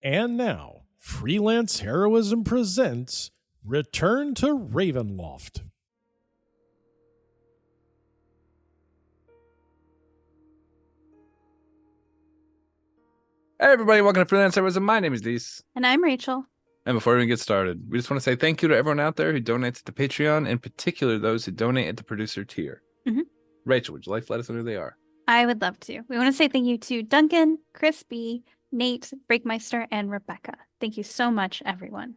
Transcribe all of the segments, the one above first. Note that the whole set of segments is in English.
And now, Freelance Heroism presents Return to Ravenloft. Hey everybody, welcome to Freelance Heroism. My name is Dees. And I'm Rachel. And before we even get started, we just want to say thank you to everyone out there who donates to Patreon, in particular those who donate at the producer tier. Mm-hmm. Rachel, would you like to let us know who they are? I would love to. We want to say thank you to Duncan, Chris B, Nate, Breakmeister, and Rebecca. Thank you so much, everyone.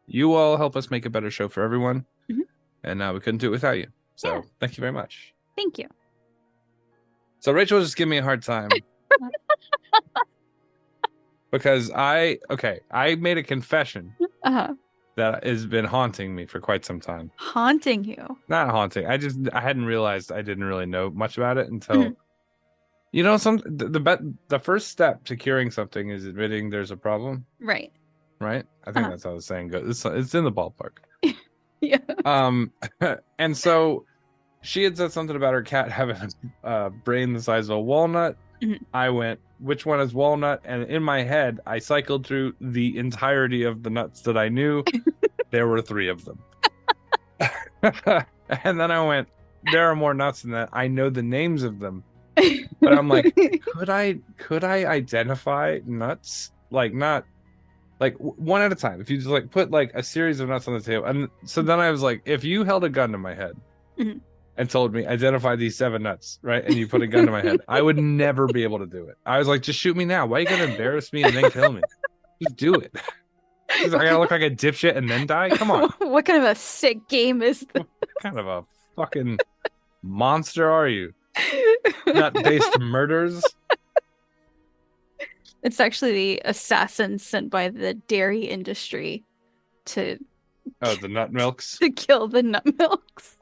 You all help us make a better show for everyone, mm-hmm. and we couldn't do it without you. So Thank you very much. Thank you. So Rachel just giving me a hard time. Because I made a confession that has been haunting me for quite some time. Haunting you? Not haunting. I hadn't realized I didn't really know much about it until, you know, the first step to curing something is admitting there's a problem. Right. Right? I think that's how the saying goes. It's in the ballpark. Yeah. And so she had said something about her cat having a brain the size of a walnut. Mm-hmm. I went, which one is walnut? And in my head, I cycled through the entirety of the nuts that I knew. There were 3 of them. And then I went, there are more nuts than that. I know the names of them. But I'm like, could I identify nuts? Like, not like one at a time. If you just like put like a series of nuts on the table. And so then I was like, if you held a gun to my head and told me, identify these 7 nuts, right? And you put a gun to my head, I would never be able to do it. I was like, just shoot me now. Why are you going to embarrass me and then kill me? Just do it. I gotta look like a dipshit and then die? Come on. What kind of a sick game is this? What kind of a fucking monster are you? Nut-based murders? It's actually the assassin sent by the dairy industry to... Oh, the nut milks? To kill the nut milks.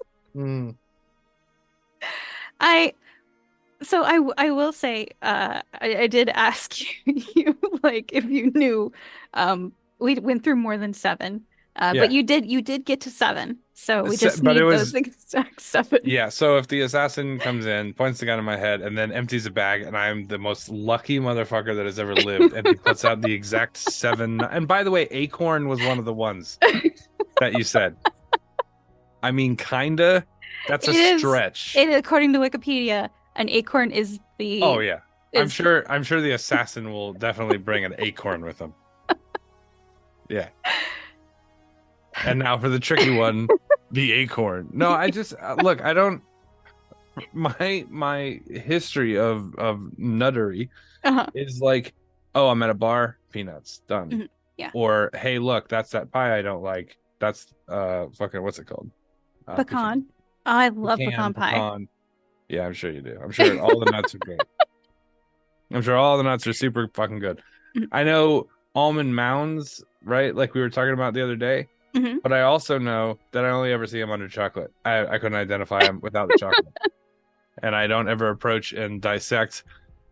I will say, I did ask you like if you knew. We went through more than 7, but you did get to 7. So we just need those exact 7. Yeah. So if the assassin comes in, points the gun in my head, and then empties a bag, and I'm the most lucky motherfucker that has ever lived, and he puts out the exact 7. And by the way, acorn was one of the ones that you said. I mean, kinda. That's a stretch. According to Wikipedia, an acorn is the... Oh, yeah. I'm sure the assassin will definitely bring an acorn with him. Yeah. And now for the tricky one, the acorn. No, I just... look, I don't... My history of nuttery is like, oh, I'm at a bar, peanuts, done. Mm-hmm. Yeah. Or, hey, look, that's that pie I don't like. That's fucking... what's it called? Pecan. Oh, I love pecan pie. Yeah, I'm sure you do. I'm sure all the nuts are great. I'm sure all the nuts are super fucking good. I know almond mounds, right? Like we were talking about the other day. But I also know that I only ever see them under chocolate. I couldn't identify them without the chocolate. And I don't ever approach and dissect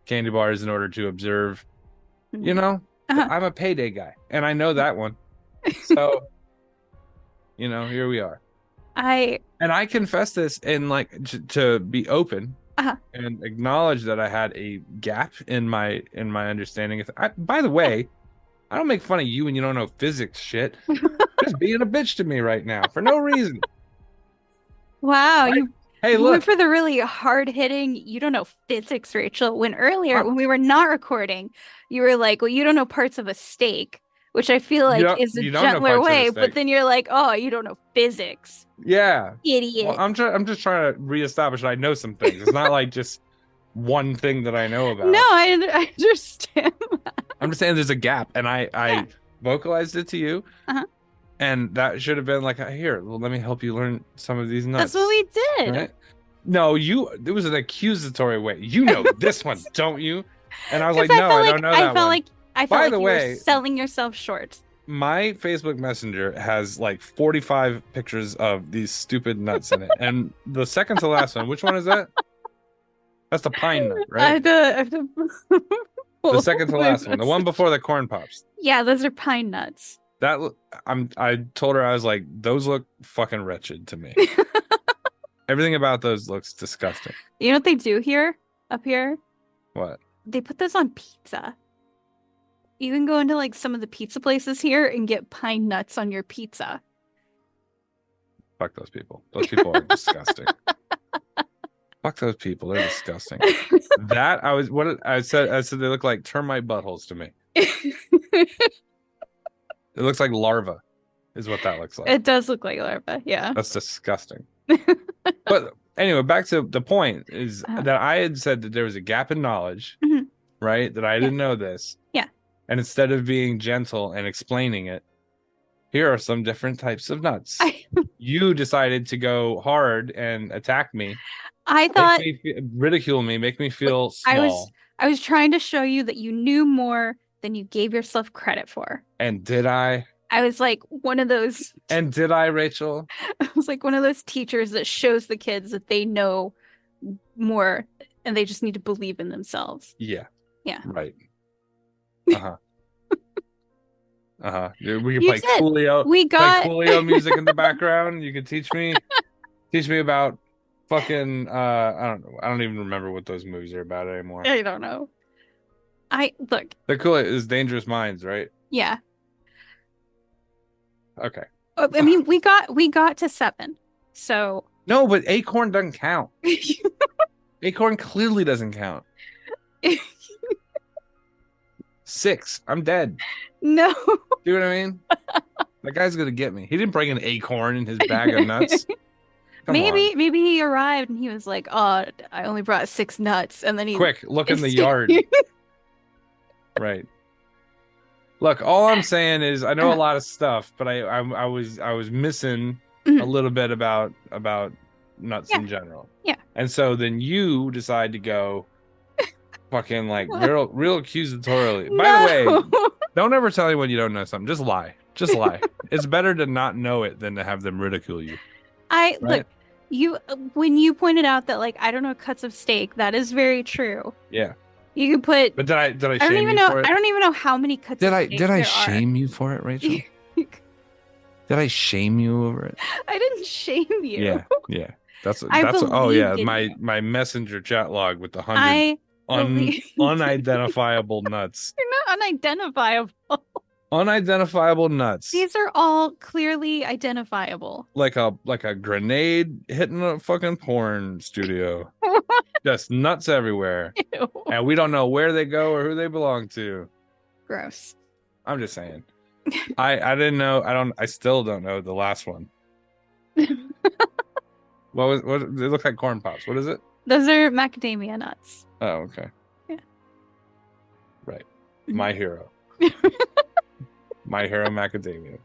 candy bars in order to observe. You know, I'm a payday guy. And I know that one. So, you know, here we are. And I confess this in like to be open and acknowledge that I had a gap in my understanding. By the way, I don't make fun of you when you don't know physics shit. Just being a bitch to me right now for no reason. Wow, hey, you look, went for the really hard hitting. You don't know physics, Rachel. When we were not recording, you were like, "Well, you don't know parts of a steak." Which I feel like is a gentler way, but then you're like, oh, you don't know physics. Yeah. Idiot. Well, I'm just trying to reestablish that I know some things. It's not like just one thing that I know about. No, I understand that. I'm just saying there's a gap, and I vocalized it to you. And that should have been like, here, well, let me help you learn some of these nuts. That's what we did. Right? No, it was an accusatory way. You know this one, don't you? And I was like, no, I don't know that one. I felt like you were selling yourself short. My Facebook Messenger has like 45 pictures of these stupid nuts in it. And the second to last one, which one is that? That's the pine nut, right? The second to last one. The one before the corn pops. Yeah, those are pine nuts. I told her, I was like, those look fucking wretched to me. Everything about those looks disgusting. You know what they do up here? What? They put those on pizza. You can go into like some of the pizza places here and get pine nuts on your pizza. Fuck those people. Those people are disgusting. Fuck those people. They're disgusting. I said they look like termite buttholes to me. It looks like larva, is what that looks like. It does look like larva, yeah. That's disgusting. But anyway, back to the point is that I had said that there was a gap in knowledge, right? That I didn't know this. Yeah. And instead of being gentle and explaining it, here are some different types of nuts. You decided to go hard and attack me. I thought ridicule me, make me feel small. I was trying to show you that you knew more than you gave yourself credit for. And did I? I was like one of those. And did I, Rachel? I was like one of those teachers that shows the kids that they know more and they just need to believe in themselves. Yeah. Yeah. Right. Uh-huh. We can play Coolio. We got play Coolio music in the background. You can teach me about fucking I don't even remember what those movies are about anymore. I don't know. Look. The Coolio is Dangerous Minds, right? Yeah. Okay. I mean, we got to 7. So no, but Acorn doesn't count. Acorn clearly doesn't count. 6. I'm dead. No. Do you know what I mean? That guy's gonna get me. He didn't bring an acorn in his bag of nuts. Maybe he arrived and he was like, "Oh, I only brought 6 nuts," and then he quick look in the yard. Right. Look, all I'm saying is I know a lot of stuff, but I was missing a little bit about nuts in general. Yeah. And so then you decide to go fucking like real accusatorially. By the way, don't ever tell anyone you don't know something. Just lie. Just lie. It's better to not know it than to have them ridicule you. Look, when you pointed out that like I don't know cuts of steak, that is very true. Yeah. You can put. But did I I shame don't even you know. for it? I don't even know how many cuts. Did I shame you for it, Rachel? Did I shame you over it? I didn't shame you. Yeah. That's oh yeah, my messenger chat log with the 100 unidentifiable nuts. You're not unidentifiable. Unidentifiable nuts. These are all clearly identifiable. Like a grenade hitting a fucking porn studio. Just nuts everywhere. Ew. And we don't know where they go or who they belong to. Gross. I'm just saying. I didn't know. I still don't know the last one. What they look like corn pops. What is it? Those are macadamia nuts. Oh, okay. Yeah. Right. My hero. My hero macadamia.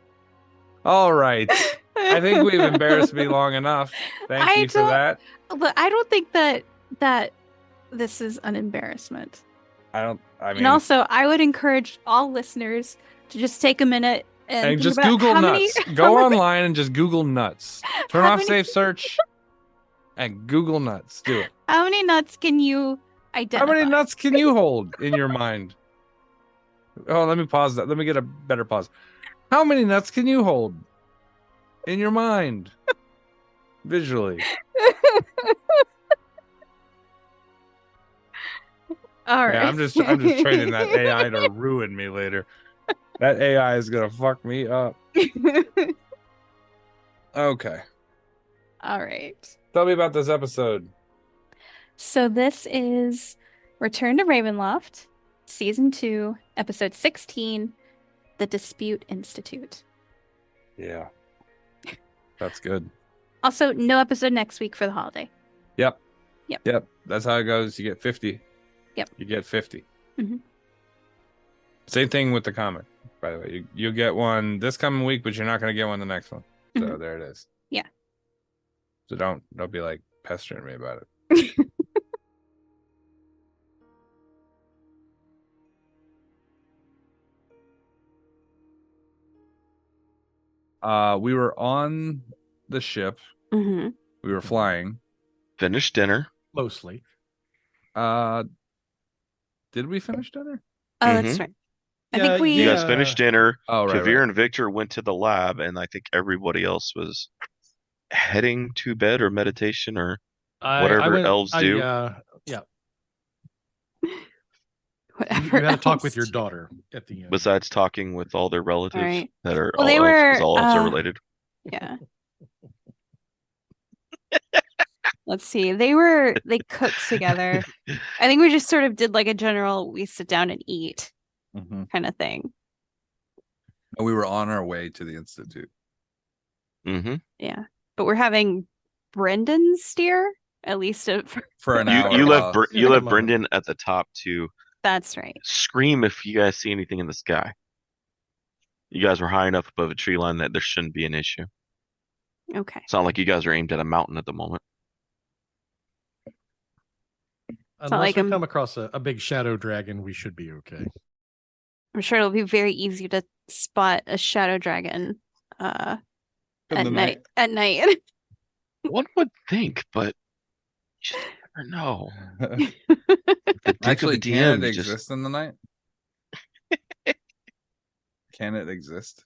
All right. I think we've embarrassed me long enough. Thank you for that. But I don't think that this is an embarrassment. And also, I would encourage all listeners to just take a minute and just Google nuts. Go online and just Google nuts. Turn off safe search and Google nuts. Do it. How many nuts can you identify? How many nuts can you hold in your mind? Oh, let me pause that. Let me get a better pause. How many nuts can you hold in your mind? Visually. All right. Yeah, I'm just training that AI to ruin me later. That AI is gonna fuck me up. Okay. All right. Tell me about this episode. So this is Return to Ravenloft, Season 2, Episode 16, The Dispute Institute. Yeah. That's good. Also, no episode next week for the holiday. Yep. That's how it goes. You get 50. Yep. You get 50. Mm-hmm. Same thing with the comic, by the way. You'll get one this coming week, but you're not going to get one the next one. So there it is. Yeah. So don't be like pestering me about it. We were on the ship. Mm-hmm. We were flying. Finished dinner. Mostly. Did we finish dinner? Oh, that's right. I think we. You guys finished dinner. Oh, right. Kavir and Victor went to the lab, and I think everybody else was heading to bed or meditation or whatever elves do. Yeah. whatever You had to talk else with your to- daughter at the end. Besides talking with all their relatives right. that are Well, they all elves, were because all elves are related. yeah. Let's see. They cooked together. I think we just sort of did like a general we sit down and eat kind of thing. And we were on our way to the Institute. Mm-hmm. Yeah. But we're having Brendan steer, at least For an You hour. you while- left you left Minimum. Brendan at the top to That's right. scream if you guys see anything in the sky. You guys were high enough above a tree line that there shouldn't be an issue. Okay. It's not like you guys are aimed at a mountain at the moment. Unless like we I'm- come across a big shadow dragon, we should be okay. I'm sure it'll be very easy to spot a shadow dragon In at the night. At night. One would think, but you just never know. The dick Actually, of a can DM it just exist in the night? Can it exist?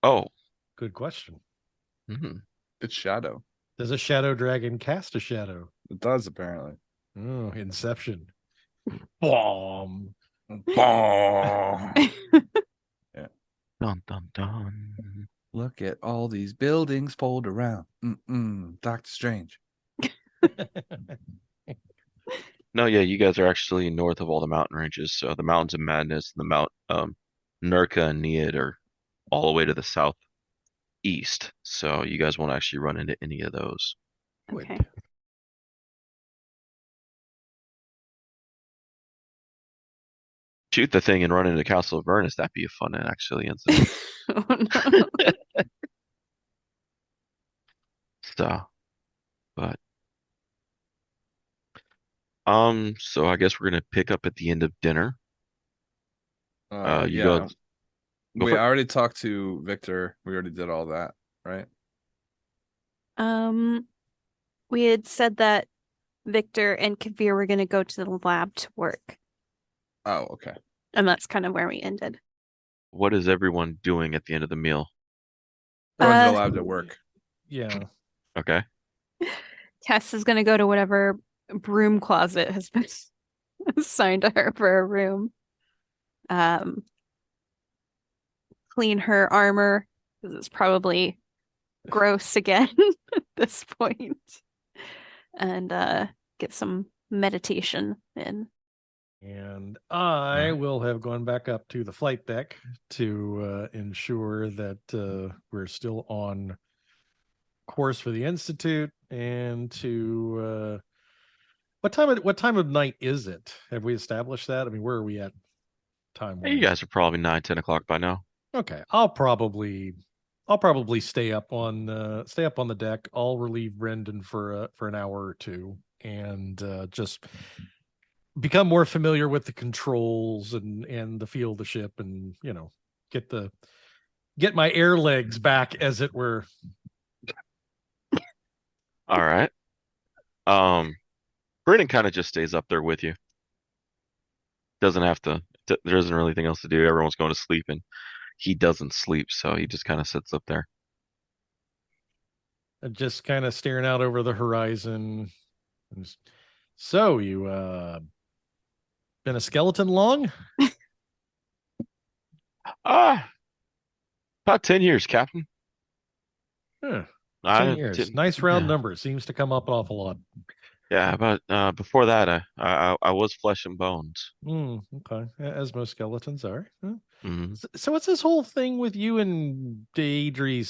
oh. Good question. Mhm. It's shadow. Does a shadow dragon cast a shadow? It does, apparently. Oh, Inception. Bomb. Dun dun dun. Look at all these buildings fold around. Doctor Strange. No, yeah, you guys are actually north of all the mountain ranges. So the Mountains of Madness and the Mount Nurka and Nead are all the way to the southeast. So you guys won't actually run into any of those. Okay. Shoot the thing and run into Castle of Vernus. That'd be a fun actually incident. Oh, no. So, but so I guess we're gonna pick up at the end of dinner. You Yeah. go We for it. already talked to Victor. We already did all that, right? We had said that Victor and Kavir were going to go to the lab to work, Oh, okay. and that's kind of where we ended. What is everyone doing at the end of the meal? Everyone's allowed to work. Yeah. Okay. Tess is going to go to whatever broom closet has been assigned to her for a room. Clean her armor because it's probably gross again at this point, and get some meditation in. And I will have gone back up to the flight deck to ensure that we're still on course for the Institute, and to what time of night is it? Have we established that? I mean, where are we at time Hey, you wise? guys are probably 9, 10 o'clock by now. Okay, I'll probably stay up on the deck. I'll relieve Brendan for an hour or two, and just become more familiar with the controls and the feel of the ship, and get my air legs back, as it were. All right. Brennan kind of just stays up there with you. Doesn't have to. There isn't really anything else to do. Everyone's going to sleep, and he doesn't sleep, so he just kind of sits up there. Just kind of staring out over the horizon. So you been a skeleton long? About 10 years, Captain. Huh. 10 I years. didn't- Nice round yeah. number. Seems to come up an awful lot. Yeah, about before that, I was flesh and bones. Okay. As most skeletons are. Huh? Hmm. So what's this whole thing with you and Daedry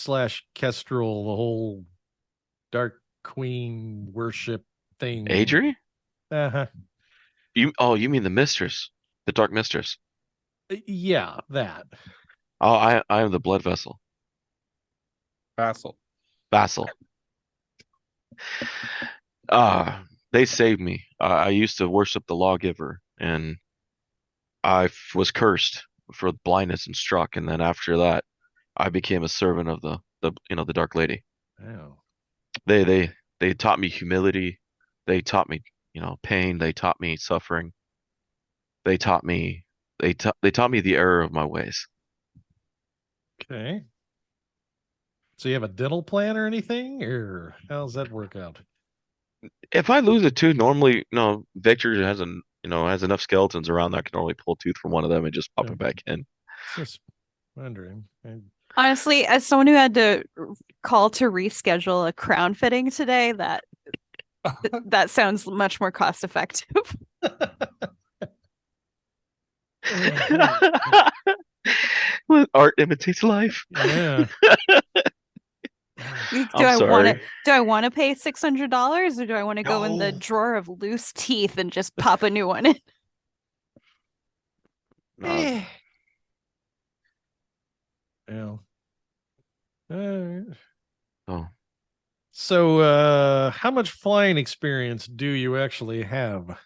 / Kestrel, the whole Dark Queen worship thing? Adri? Uh-huh. You mean the mistress, the Dark Mistress? Yeah, that. Oh, I am the blood vessel, Vassal. vassal. They saved me. I used to worship the lawgiver, and was cursed for blindness and struck, and then after that, I became a servant of the Dark Lady. Oh. They taught me humility. They taught me, pain. They taught me suffering. They taught me the error of my ways. Okay. So you have a dental plan or anything, or how's that work out? If I lose a tooth, normally, no, Victor has has enough skeletons around that can only pull a tooth from one of them and just pop Yeah. it back in. Just wondering. Honestly, as someone who had to call to reschedule a crown fitting today, that sounds much more cost effective. Art imitates life. Yeah. Do I want sorry. to pay $600 or do I want to go in the No. drawer of loose teeth and just pop a new one in? No, Yeah. Alright. oh, So, how much flying experience do you actually have?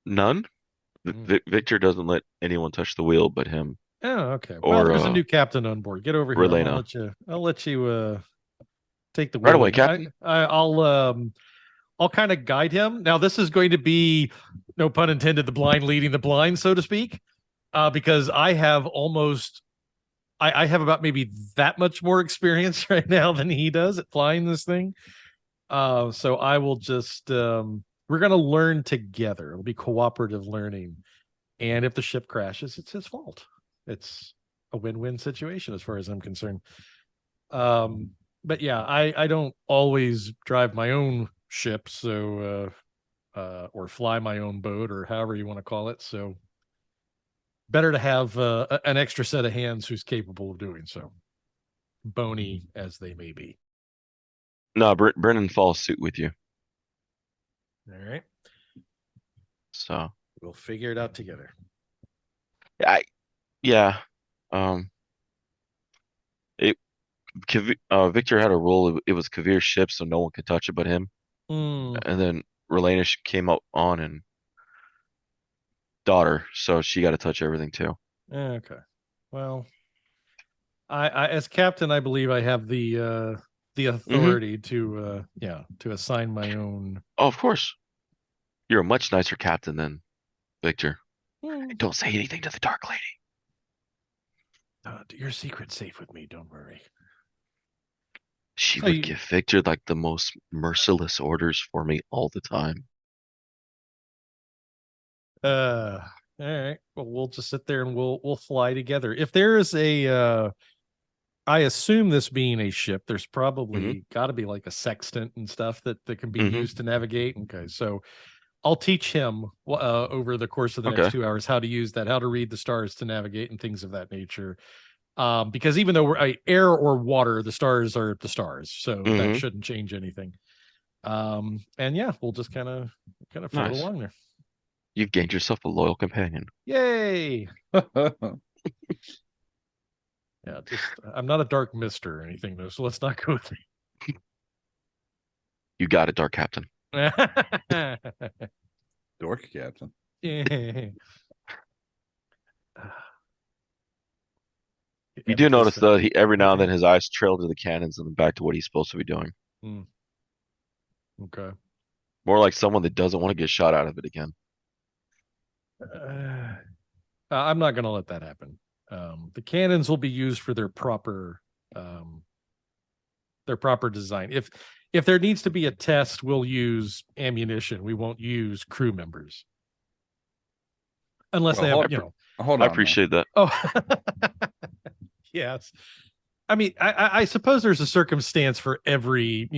none. Victor doesn't let anyone touch the wheel but him Oh, okay. Well, or there's a new captain on board. Get over here. I'll Relena. let you take the Right wheel. away, Captain. I'll kind of guide him. Now, this is going to be, no pun intended, the blind leading the blind, so to speak, because I have I have about maybe that much more experience right now than he does at flying this thing. So I will just we're going to learn together. It'll be cooperative learning, and if the ship crashes, it's his fault. It's a win-win situation as far as I'm concerned. But yeah, I don't always drive my own ship, so or fly my own boat, or however you want to call it. So better to have an extra set of hands who's capable of doing so, bony as they may be. No, Brennan follows suit with you. All right, So we'll figure it out together. yeah. It Victor had a rule. It was Kavir's ship, so no one could touch it but him. Mm, And then Relena came up on and daughter, so she got to touch everything too. okay. Well, I as captain, I believe I have the authority to to assign my own. Oh, of course. You're a much nicer captain than Victor. Mm. Don't say anything to the Dark Lady. Your secret's safe with me. Don't worry. She So would give Victor like the most merciless orders for me all the time. all right. Well, we'll just sit there and we'll fly together. If there is I assume this being a ship, there's probably got to be like a sextant and stuff that can be used to navigate. Okay, so I'll teach him over the course of the next 2 hours how to use that, how to read the stars to navigate and things of that nature. Because even though we're air or water, the stars are the stars, so that shouldn't change anything. And yeah, we'll just kind of float along there. You've gained yourself a loyal companion. Yay! Yeah, I'm not a dark mister or anything though, so let's not go with You got it, Dark Captain. Dork Captain. Yeah. You do notice though, he every now and then his eyes trail to the cannons and then back to what he's supposed to be doing. Okay. More like someone that doesn't want to get shot out of it again. I'm not going to let that happen. The cannons will be used for their proper design. If there needs to be a test, we'll use ammunition. We won't use crew members unless they have, Hold on. I appreciate that. Oh, yes. I mean, I suppose there's a circumstance for every,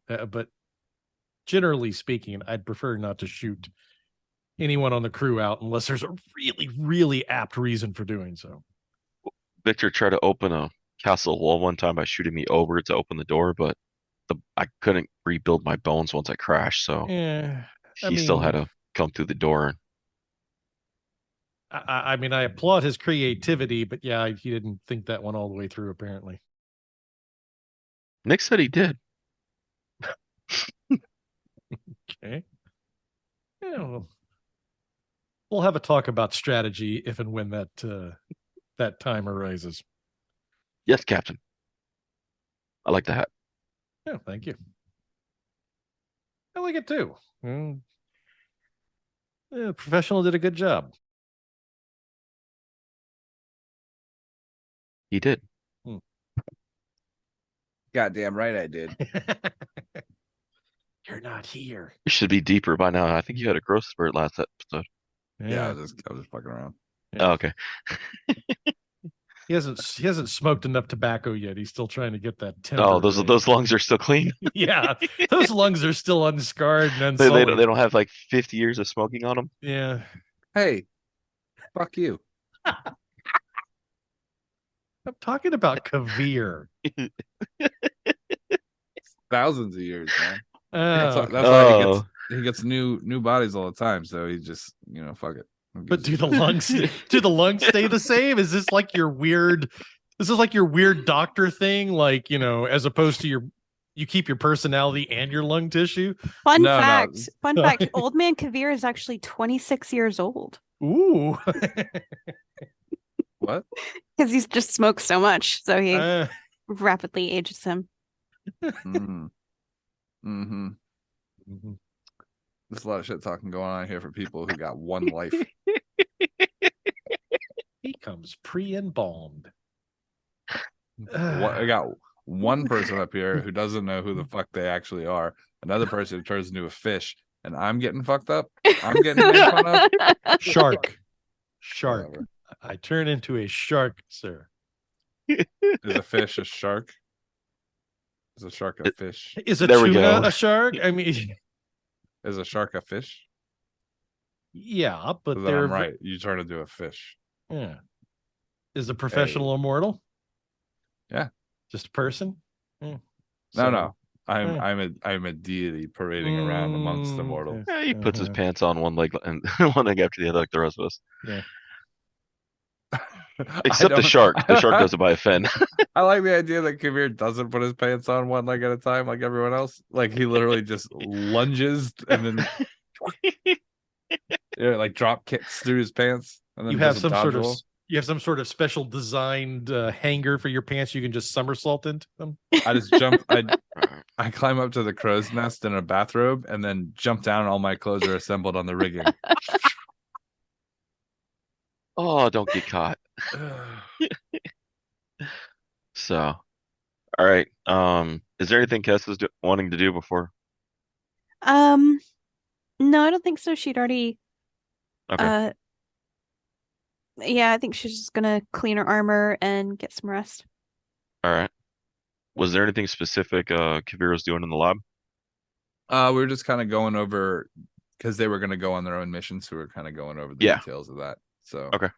but generally speaking, I'd prefer not to shoot anyone on the crew out unless there's a really, really apt reason for doing so. Victor tried to open a castle wall one time by shooting me over to open the door, but I couldn't rebuild my bones once I crashed, so he still had to come through the door. I mean, I applaud his creativity, but yeah, he didn't think that one all the way through, apparently. Nick said he did. Okay. Yeah, we'll have a talk about strategy if and when that time arises. Yes, Captain. I like the hat. Yeah, thank you. I like it too. The professional did a good job. He did. Goddamn right I did. You're not here. You should be deeper by now. I think you had a growth spurt last episode. Yeah, I was just fucking around. Oh, okay. He hasn't smoked enough tobacco yet. He's still trying to get that timber. Oh, those lungs are still clean. Yeah, those lungs are still unscarred and They unsullied. don't have like 50 years of smoking on them. Yeah. Hey, fuck you. I'm talking about Kavir. Thousands of years, man. Oh, That's why he gets new bodies all the time. So he just fuck it. But do the lungs stay the same? Is this like your weird? This is like your weird doctor thing, like as opposed to you keep your personality and your lung tissue. Fun fact. Old man Kavir is actually 26 years old. Ooh. What? Because he's just smoked so much, so he rapidly ages him. Mm-hmm. There's a lot of shit talking going on here for people who got one life. He comes pre-embalmed. I got one person up here who doesn't know who the fuck they actually are. Another person who turns into a fish, and I'm getting fucked up. I'm getting made fun of. Shark. Whatever. I turn into a shark, sir. Is a fish a shark? Is a shark a fish? Is a tuna a shark? I mean, is a shark a fish? Yeah, but they're right. You turn into a fish. Yeah. Is a professional immortal? Yeah. Just a person? Yeah. No. I'm a deity parading around amongst the mortals. Yeah, he puts his pants on one leg and one leg after the other, like the rest of us. Yeah. Except the shark. The shark does it by a fin. I like the idea that Kavir doesn't put his pants on one leg at a time like everyone else. Like he literally just lunges and then like drop kicks through his pants. And then you have some sort of special designed hanger for your pants. You can just somersault into them. I just jump. I climb up to the crow's nest in a bathrobe and then jump down. And all my clothes are assembled on the rigging. Oh, don't get caught. So, all right. Is there anything Kess is wanting to do before? No, I don't think so. She'd already. Okay. Yeah, I think she's just gonna clean her armor and get some rest. All right. Was there anything specific Kavir was doing in the lab? We were just kind of going over because they were going to go on their own mission, so we were kind of going over the details of that. So okay,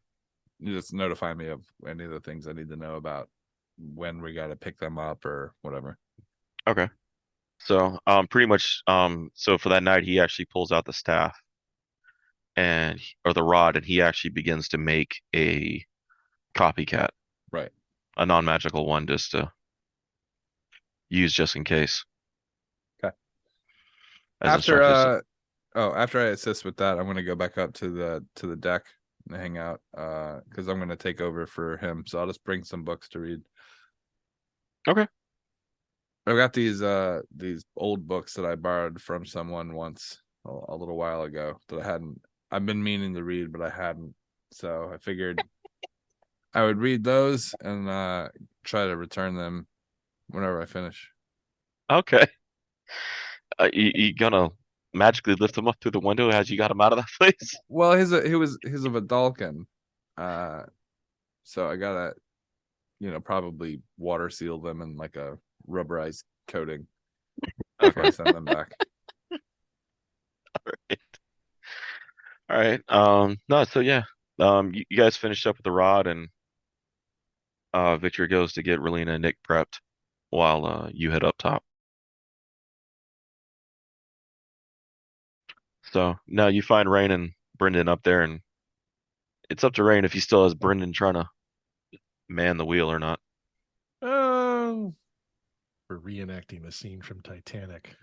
you just notify me of any of the things I need to know about when we got to pick them up or whatever. Okay. So pretty much so for that night he actually pulls out the staff or the rod, and he actually begins to make a copycat. Right. A non-magical one just to use just in case. Okay. After I assist with that, I'm going to go back up to the deck and hang out because I'm going to take over for him. So I'll just bring some books to read. Okay. I've got these old books that I borrowed from someone once a little while ago that I've been meaning to read, but I hadn't. So I figured I would read those and try to return them whenever I finish. Okay. You gonna magically lift him up through the window as you got him out of that place? Well, he's a Vidalcan. So I gotta, probably water seal them in like a rubberized coating before I send them back. All right. No, so yeah. You guys finished up with the rod, and Victor goes to get Relina and Nick prepped while you head up top. So now you find Rayne and Brendan up there, and it's up to Rayne if he still has Brendan trying to man the wheel or not. We're reenacting the scene from Titanic.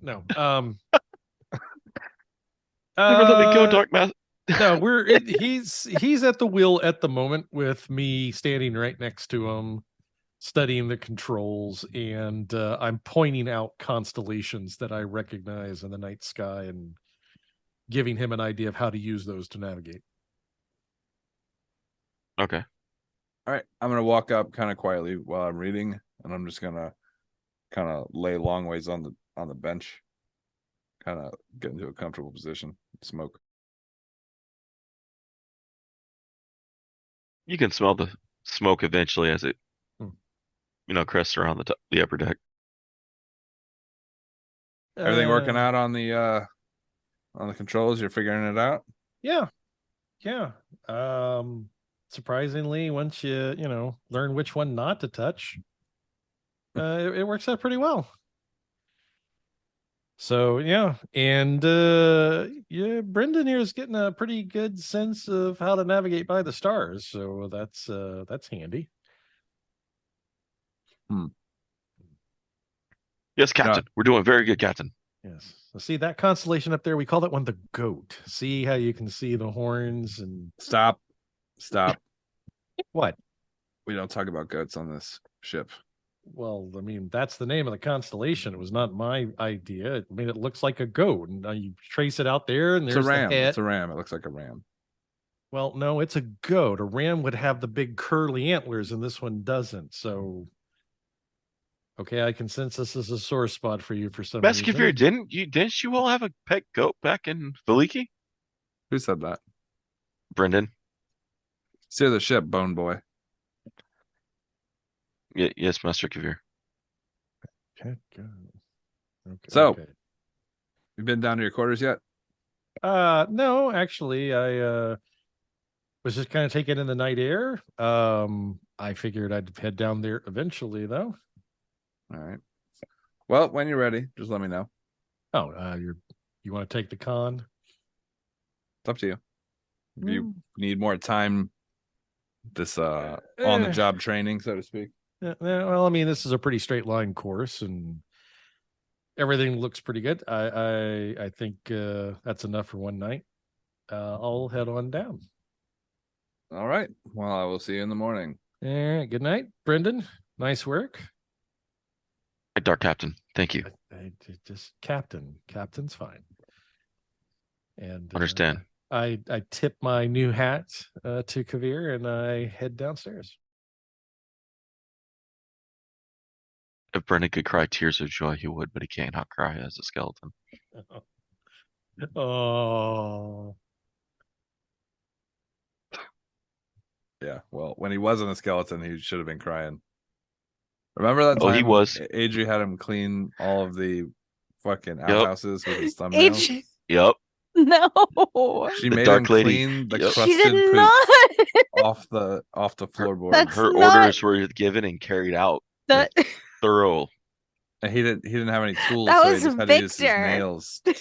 No. Never let me go, Dark Master. No, he's at the wheel at the moment with me standing right next to him, studying the controls, and I'm pointing out constellations that I recognize in the night sky and giving him an idea of how to use those to navigate. Okay. All right. I'm gonna walk up kind of quietly while I'm reading, and I'm just gonna kind of lay long ways on the bench kind of get into a comfortable position. Smoke. You can smell the smoke eventually as it, crests around the upper deck. Everything working out on the controls? You're figuring it out? Yeah. Surprisingly, once you learn which one not to touch, it works out pretty well. So yeah, and Brendan here is getting a pretty good sense of how to navigate by the stars. So that's handy. Yes, Captain. We're doing very good, Captain. Yes. So see that constellation up there? We call that one the goat. See how you can see the horns and Stop. What? We don't talk about goats on this ship. Well, I mean, that's the name of the constellation. It was not my idea. I mean, it looks like a goat, and you trace it out there, and It's there's a ram. the head. It's a ram. It looks like a ram. Well, no, it's a goat. A ram would have the big curly antlers, and this one doesn't. So, okay, I can sense this is a sore spot for you for some Master reason. Kavir, didn't you all have a pet goat back in Valiki? Who said that? Brendan. Steer the ship, Bone Boy. Yes, Master Kavir. Okay, good. Okay, so, okay. You been down to your quarters yet? No, actually, I was just kind of taking in the night air. I figured I'd head down there eventually, though. All right. Well, when you're ready, just let me know. Oh, you want to take the con? It's up to you. If you need more time, this on the job training, so to speak. Well, I mean, this is a pretty straight line course, and everything looks pretty good. I think that's enough for one night. I'll head on down. All right. Well, I will see you in the morning. All right. Good night, Brendan. Nice work. Dark Captain. Thank you. Just Captain. Captain's fine. And understand. I tip my new hat to Kavir, and I head downstairs. If Brendan could cry tears of joy, he would, but he cannot cry as a skeleton. Oh. Yeah, well, when he wasn't a skeleton, he should have been crying. Remember that time he was. Adri had him clean all of the fucking outhouses with his thumbnails? Yep. No. She made him clean the crusted she did poop not. off the floorboard. Her orders were given and carried out. That thorough. And he didn't have any tools, that so was he just had to use his Victor. nails to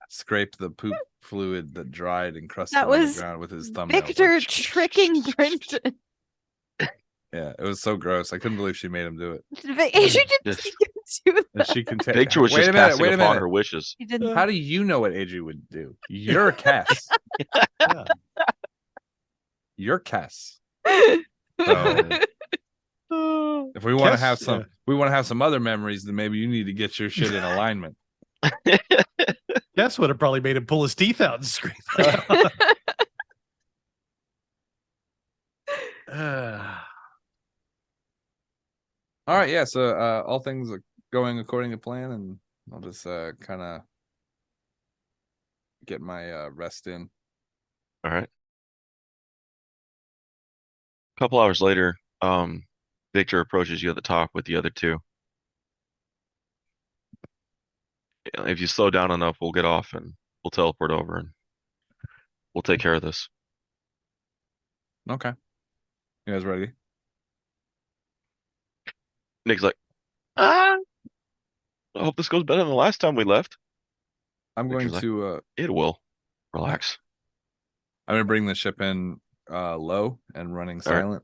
scrape the poop fluid that dried and crusted That on was the ground with his thumbnails. Victor tricking Brendan. Yeah, it was so gross. I couldn't believe she made him do it. Adri didn't do And that. she can take. Victor was just passing upon her wishes. He didn't. How do you know what Adri would do? You're Cass. Yeah. You're Cass. So, if we want to have some, we want to have some other memories, then maybe you need to get your shit in alignment. That's what it probably made him pull his teeth out and scream. All right, yeah. So all things are going according to plan, and I'll just kind of get my rest in. All right. A couple hours later, Victor approaches you at the top with the other two. If you slow down enough, we'll get off and we'll teleport over and we'll take care of this. Okay. You guys ready? Nick's like, I hope this goes better than the last time we left. I'm going to. It will. Relax. I'm gonna bring the ship in low and running silent.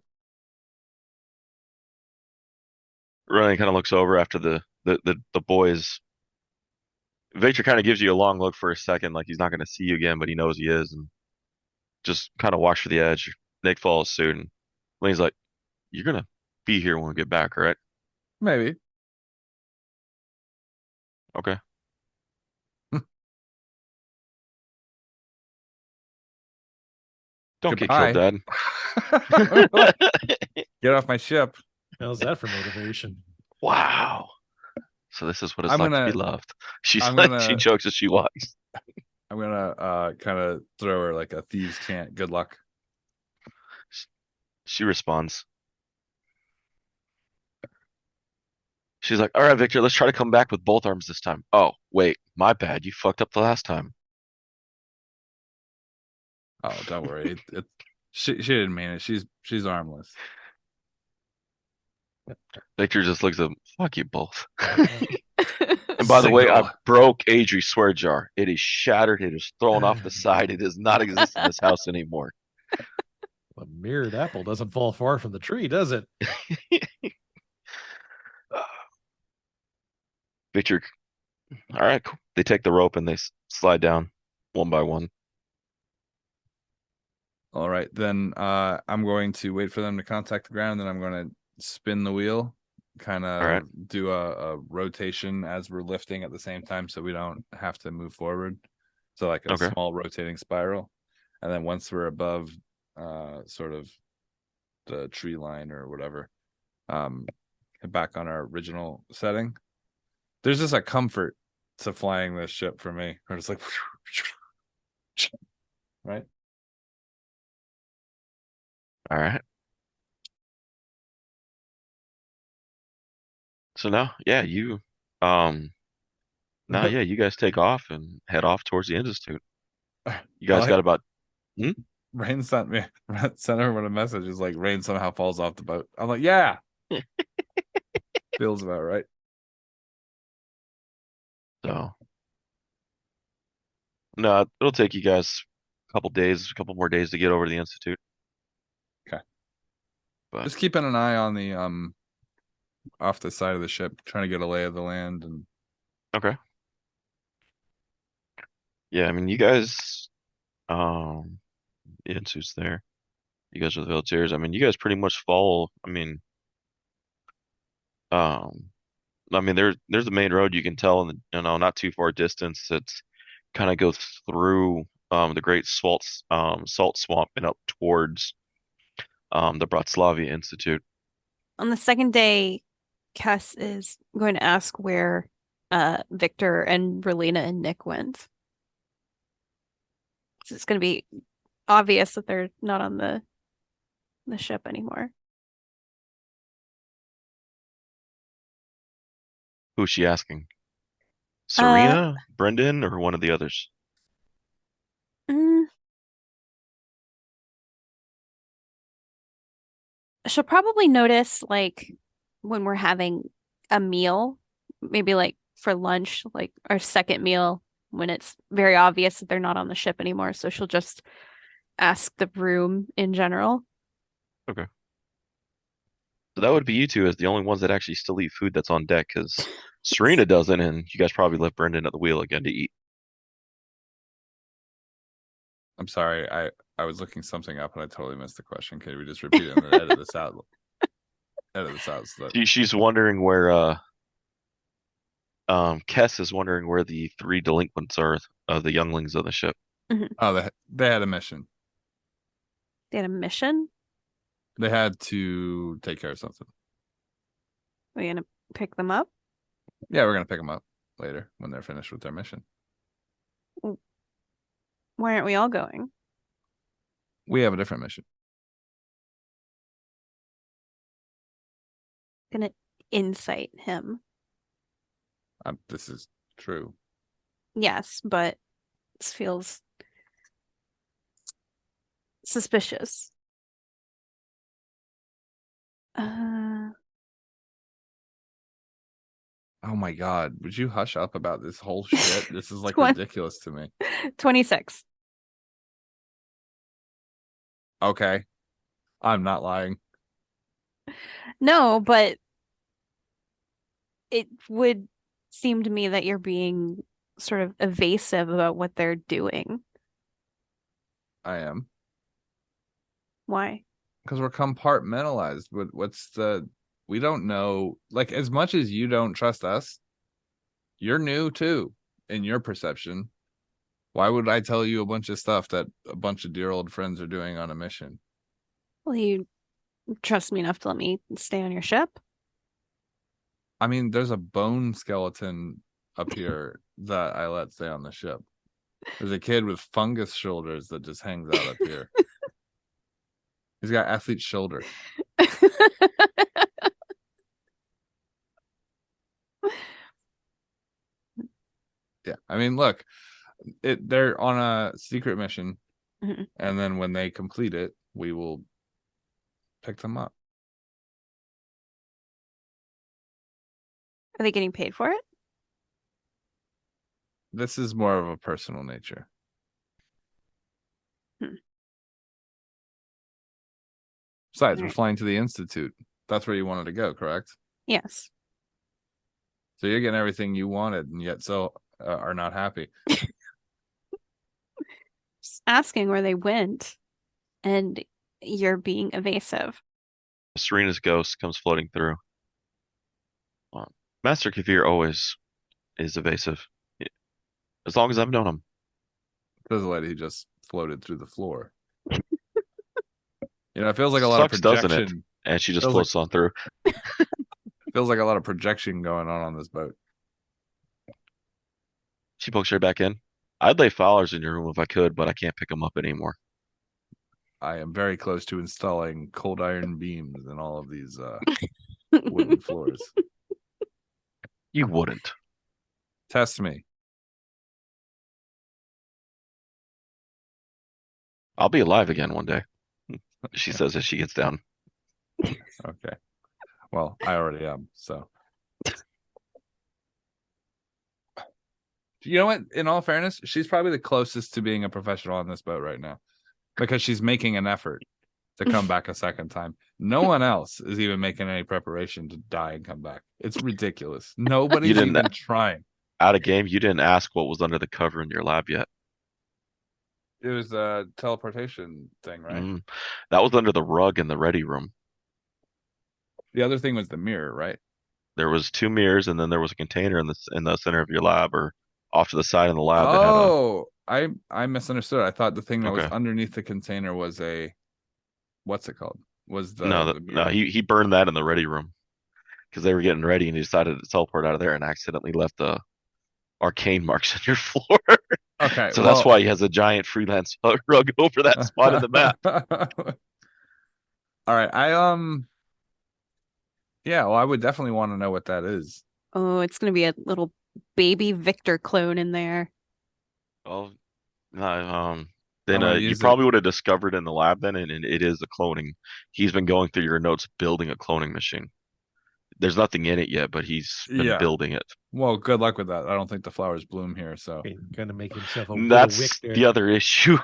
Ryan kind of looks over after the boys. Victor kind of gives you a long look for a second, like he's not going to see you again, but he knows he is, and just kind of watch for the edge. Nick follows suit, and Lane's like, "You're gonna be here when we get back, right?" Maybe. Okay. Don't get killed, Dad. Get off my ship. How's that for motivation? Wow. So this is what it's like to be loved. She jokes as she walks. I'm gonna kind of throw her like a thieves' chant. Good luck. She responds. She's like, all right, Victor, let's try to come back with both arms this time. Oh, wait, my bad. You fucked up the last time. Oh, don't worry. She didn't mean it. She's armless. Victor just looks at them. Fuck you both. And by the way, I broke Adri's swear jar. It is shattered. It is thrown off the side. It does not exist in this house anymore. A mirrored apple doesn't fall far from the tree, does it? Victor, all right, cool. They take the rope and they slide down one by one. All right, then I'm going to wait for them to contact the ground, then I'm going to spin the wheel, kind of do a rotation as we're lifting at the same time so we don't have to move forward. So like a small rotating spiral. And then once we're above sort of the tree line or whatever, back on our original setting. There's just a comfort to flying this ship for me. Where it's like, right? All right. So now, yeah, you guys take off and head off towards the Institute. You guys got about Rayne sent everyone a message. It's like Rayne somehow falls off the boat. I'm like, yeah. Feels about right. So no, it'll take you guys a couple more days to get over to the Institute. Okay. But just keeping an eye on the off the side of the ship, trying to get a lay of the land and okay. Yeah, I mean you guys the Institute's there. You guys are the villagers. I mean you guys pretty much follow, there's the main road you can tell in the, not too far distance. It's kind of goes through the great salt swamp and up towards the Brautslava Institute. On the second day, Cass is going to ask where Victor and Relina and Nick went. So it's going to be obvious that they're not on the ship anymore. Who's she asking? Serena, Brendan, or one of the others? She'll probably notice, like, when we're having a meal, maybe like for lunch, like our second meal, when it's very obvious that they're not on the ship anymore. So she'll just ask the room in general. Okay. So that would be you two as the only ones that actually still eat food that's on deck, because Serena doesn't, and you guys probably left Brendan at the wheel again to eat. I'm sorry, I was looking something up and I totally missed the question. Can we just repeat it and then edit this out? Edit this out so that... She's wondering where Kess is wondering where the three delinquents are, the younglings of the ship. Mm-hmm. Oh, they had a mission. They had a mission? They had to take care of something. Are we gonna pick them up? Yeah, we're gonna pick them up later when they're finished with their mission. Why aren't we all going? We have a different mission. Gonna incite him. This is true. Yes, but this feels suspicious. Oh my God, would you hush up about this whole shit? This is like ridiculous to me. 26. Okay. I'm not lying. No, but it would seem to me that you're being sort of evasive about what they're doing. I am. Why? Because we're compartmentalized. We don't know, like, as much as you don't trust us, you're new too in your perception. Why would I tell you a bunch of stuff that a bunch of dear old friends are doing on a mission? Well, you trust me enough to let me stay on your ship? I mean, there's a bone skeleton up here that I let stay on the ship. There's a kid with fungus shoulders that just hangs out up here. He's got athlete shoulder. Yeah, I mean, look, they're on a secret mission, and then when they complete it, we will pick them up. Are they getting paid for it? This is more of a personal nature. Besides, we're flying to the Institute. That's where you wanted to go, correct? Yes. So you're getting everything you wanted, and yet are not happy. Just asking where they went, and you're being evasive. Serena's ghost comes floating through. Master Kavir always is evasive. As long as I've known him. Feels like he just floated through the floor. It feels like a lot of projection. Doesn't it? And she just floats on through. Feels like a lot of projection going on this boat. She pokes right back in. I'd lay flowers in your room if I could, but I can't pick them up anymore. I am very close to installing cold iron beams in all of these wooden floors. You wouldn't. Test me. I'll be alive again one day, she says as she gets down. Okay. Well, I already am, so. You know what? In all fairness, she's probably the closest to being a professional on this boat right now, because she's making an effort to come back a second time. No one else is even making any preparation to die and come back. It's ridiculous. Nobody's even trying. Out of game, you didn't ask what was under the cover in your lab yet. It was a teleportation thing, right? That was under the rug in the ready room. The other thing was the mirror, right? There was 2 mirrors, and then there was a container in the center of your lab, or off to the side in the lab. I misunderstood. I thought the thing that was underneath the container was what's it called? Was the no? He burned that in the ready room because they were getting ready, and he decided to teleport out of there and accidentally left the arcane marks on your floor. Okay, so that's why he has a giant freelance rug over that spot in the map. All right, yeah, well, I would definitely want to know what that is. Oh, it's gonna be a little baby Victor clone in there. Oh, then you probably would have discovered in the lab then, and it is a cloning. He's been going through your notes building a cloning machine. There's nothing in it yet, but he's been building it. Well, good luck with that. I don't think the flowers bloom here, so gonna make himself a That's the other issue.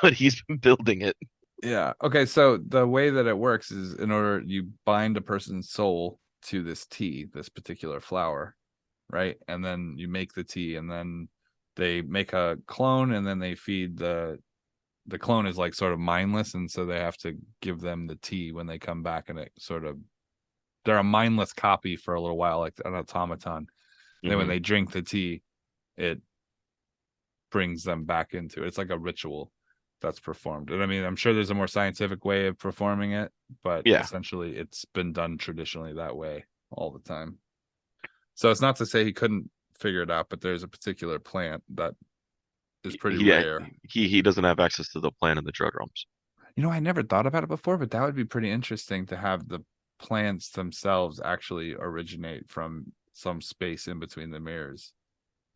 But he's been building it. Yeah. Okay, so the way that it works is in order you bind a person's soul to this tea, this particular flower, right? And then you make the tea, and then they make a clone, and then they feed the clone is like sort of mindless, and so they have to give them the tea when they come back, and it sort of they're a mindless copy for a little while, like an automaton. And then when they drink the tea, it brings them back into it. It's like a ritual that's performed. And I mean, I'm sure there's a more scientific way of performing it, but essentially it's been done traditionally that way all the time. So it's not to say he couldn't figure it out, but there's a particular plant that is pretty rare. He doesn't have access to the plant in the drug rooms. I never thought about it before, but that would be pretty interesting to have the plants themselves actually originate from some space in between the mirrors.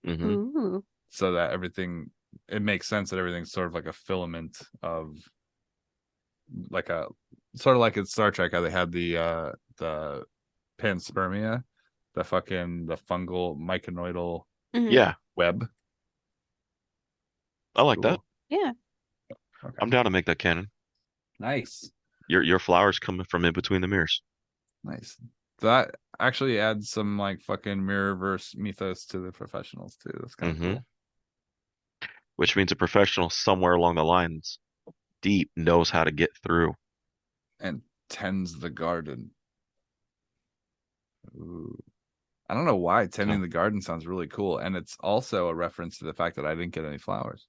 So that it makes sense that everything's sort of like a filament of like a sort of like in Star Trek how they had the panspermia, the fungal myconoidal web. I like that. Yeah. Okay. I'm down to make that canon. Nice. Your flowers coming from in between the mirrors. Nice. That actually adds some like fucking mirrorverse mythos to the professionals too. That's kind of cool. Which means a professional somewhere along the lines deep knows how to get through. And tends the garden. Ooh. I don't know why tending the garden sounds really cool. And it's also a reference to the fact that I didn't get any flowers.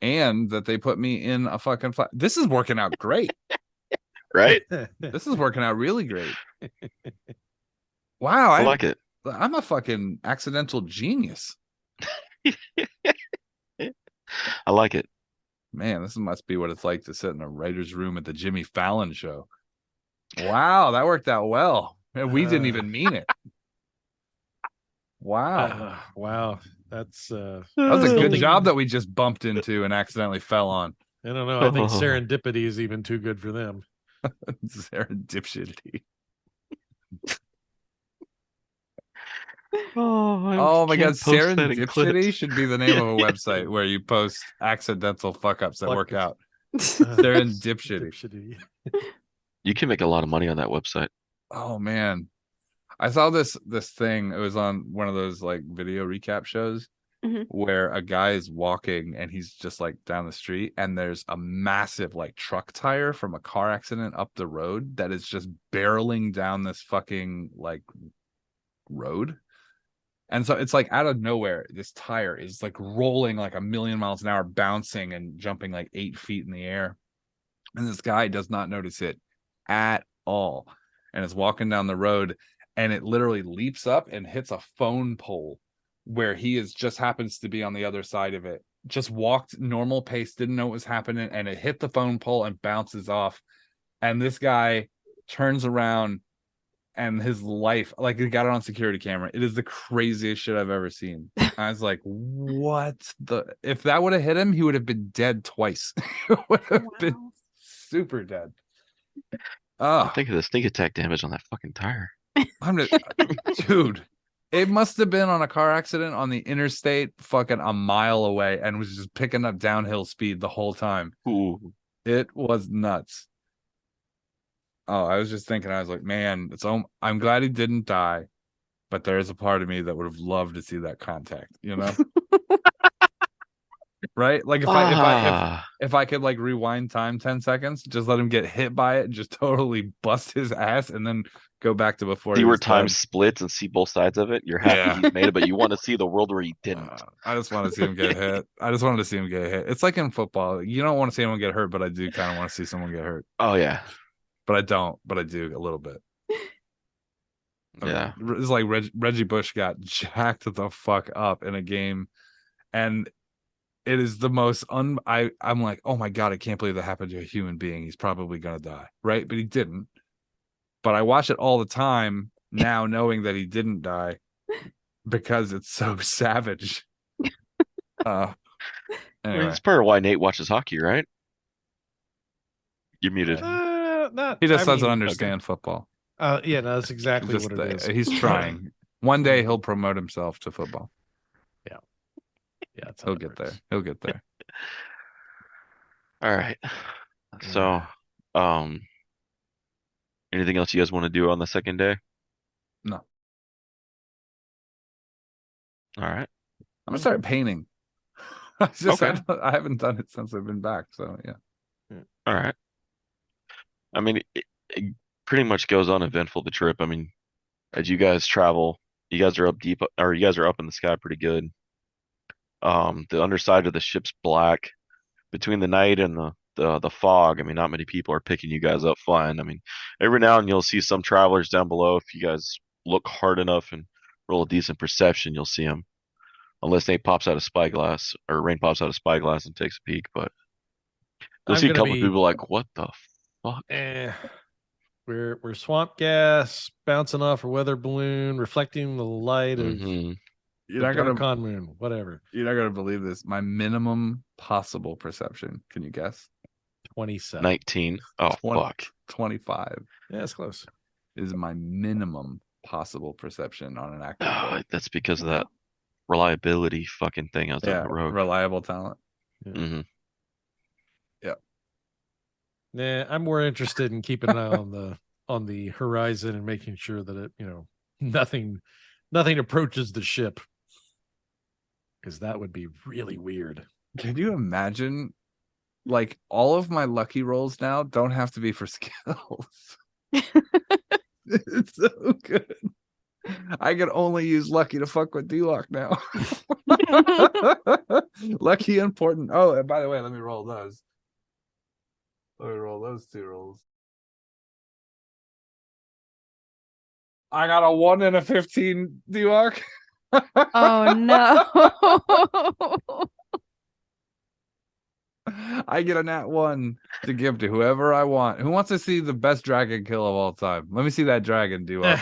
And that they put me in a fucking flower. This is working out great. Right? This is working out really great. Wow, I like it. I'm a fucking accidental genius. I like it. Man, this must be what it's like to sit in a writer's room at the Jimmy Fallon show. Wow, that worked out well. And we didn't even mean it. Wow. Wow. That's that was a good job that we just bumped into and accidentally fell on. I don't know. I think serendipity is even too good for them. Serendipity. Oh my god, Serendipity should be the name of a website where you post accidental fuck ups that work out. Serendipity. You can make a lot of money on that website. Oh man. I saw this thing. It was on one of those like video recap shows where a guy is walking and he's just like down the street and there's a massive like truck tire from a car accident up the road that is just barreling down this fucking like road. And so it's like out of nowhere, this tire is like rolling like 1,000,000 miles an hour, bouncing and jumping like 8 feet in the air. And this guy does not notice it at all. And is walking down the road and it literally leaps up and hits a phone pole where he just happens to be on the other side of it. Just walked normal pace, didn't know what was happening, and it hit the phone pole and bounces off. And this guy turns around and his life, like, he got it on security camera. It is the craziest shit I've ever seen. I was like, what the? If that would have hit him, he would have been dead twice. Would have been super dead. Oh, think of the sneak attack damage on that fucking tire. Dude, it must have been on a car accident on the interstate fucking a mile away and was just picking up downhill speed the whole time. Ooh. It was nuts. Oh, I was just thinking, I was like, man, I'm glad he didn't die, but there is a part of me that would have loved to see that contact, you know? Right? Like if I could like rewind time 10 seconds, just let him get hit by it and just totally bust his ass and then go back to before see he where was time dead. splits and see both sides of it. You're happy he made it, but you want to see the world where he didn't. I just want to see him get hit. I just wanted to see him get hit. It's like in football. You don't want to see anyone get hurt, but I do kind of want to see someone get hurt. Oh yeah. But I don't, but I do a little bit. Yeah. It's like Reggie Bush got jacked the fuck up in a game, and it is the most I'm like, oh my god, I can't believe that happened to a human being. He's probably gonna die, right? But he didn't. But I watch it all the time now, knowing that he didn't die because it's so savage. Anyway. I mean, it's part of why Nate watches hockey, right? You're muted. He just doesn't understand football. Yeah, no, that's exactly what it is. He's trying. One day he'll promote himself to football. Yeah, he'll get there. He'll get there. All right. So, anything else you guys want to do on the second day? No. All right. I'm gonna start painting. I haven't done it since I've been back. So yeah. All right. I mean, it pretty much goes uneventful, the trip. I mean, as you guys travel, you guys are up deep, or you guys are up in the sky pretty good. The underside of the ship's black. Between the night and the fog, I mean, not many people are picking you guys up flying. I mean, every now and then you'll see some travelers down below. If you guys look hard enough and roll a decent perception, you'll see them. Unless Nate pops out a spyglass or Rayne pops out a spyglass and takes a peek, but you'll see a couple people like, what the fuck? We're swamp gas bouncing off a weather balloon, reflecting the light of You're not gonna con moon, whatever. You're not gonna believe this. My minimum possible perception. Can you guess? 27. 19. Oh, 20, fuck. 25. Yeah, it's close. Is my minimum possible perception on an active. That's because of that reliability fucking thing out there on the road. Reliable talent. Yeah. Yeah. Nah, I'm more interested in keeping an eye on the horizon and making sure that it, nothing approaches the ship. Because that would be really weird. Can you imagine? Like, all of my lucky rolls now don't have to be for skills. It's so good. I can only use lucky to fuck with D-Lock now. Lucky important. Oh, and by the way, let me roll those. Let me roll those 2 rolls. I got a 1 and a 15, D-Walk. Oh no. I get a nat 1 to give to whoever I want. Who wants to see the best dragon kill of all time? Let me see that dragon, D-Walk.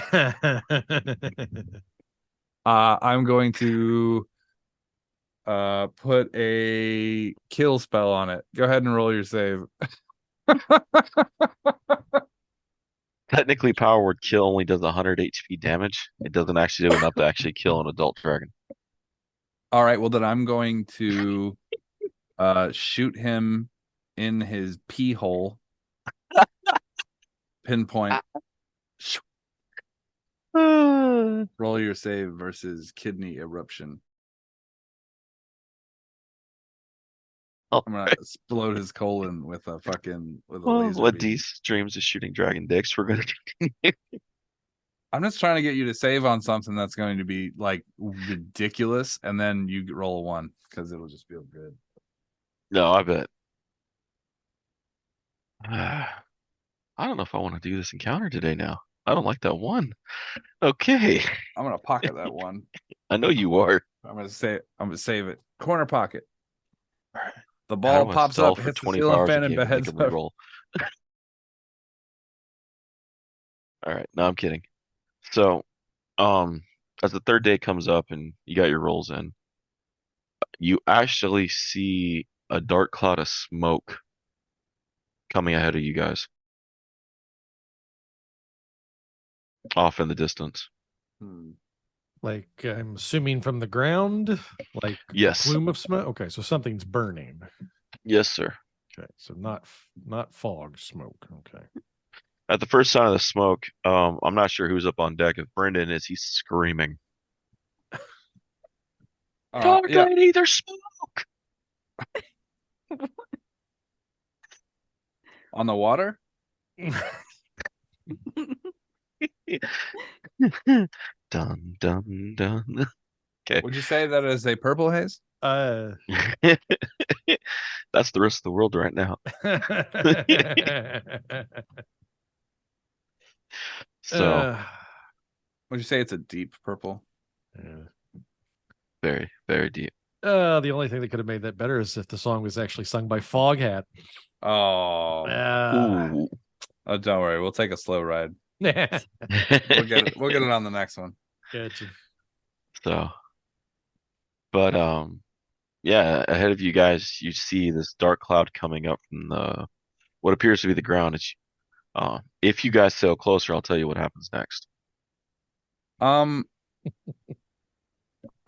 I'm going to put a kill spell on it. Go ahead and roll your save. Technically, Power Word Kill only does 100 HP damage. It doesn't actually do enough to actually kill an adult dragon. All right, well then I'm going to shoot him in his pee hole. Pinpoint. Roll your save versus kidney eruption. I'm gonna explode his colon with a laser What beam. these streams of shooting dragon dicks, we're gonna continue. I'm just trying to get you to save on something that's going to be like ridiculous, and then you roll a 1 because it'll just feel good. No, I bet. I don't know if I want to do this encounter today now. I don't like that 1. Okay. I'm gonna pocket that 1. I know you are. I'm gonna save it. Corner pocket. All right. The ball pops up, for hits the 24 ceiling hours fan, a and game and make heads him up. reroll. All right, no, I'm kidding. So, as the third day comes up and you got your rolls in, you actually see a dark cloud of smoke coming ahead of you guys, off in the distance. Like I'm assuming from the ground, like Yes. a plume of smoke. Okay, so something's burning. Yes, sir. Okay, so not fog smoke. Okay. At the first sign of the smoke, I'm not sure who's up on deck. If Brendan is, he's screaming. Dark lady, there's smoke! On the water? Dun, dun, dun. Okay. Would you say that is a purple haze? That's the rest of the world right now. So, would you say it's a deep purple? very, very deep. The only thing that could have made that better is if the song was actually sung by Foghat. Oh. Ooh. Oh, don't worry. We'll take a slow ride. We'll get it on the next one. Gotcha. So, but yeah, ahead of you guys, you see this dark cloud coming up from the what appears to be the ground. It's if you guys sail closer, I'll tell you what happens next.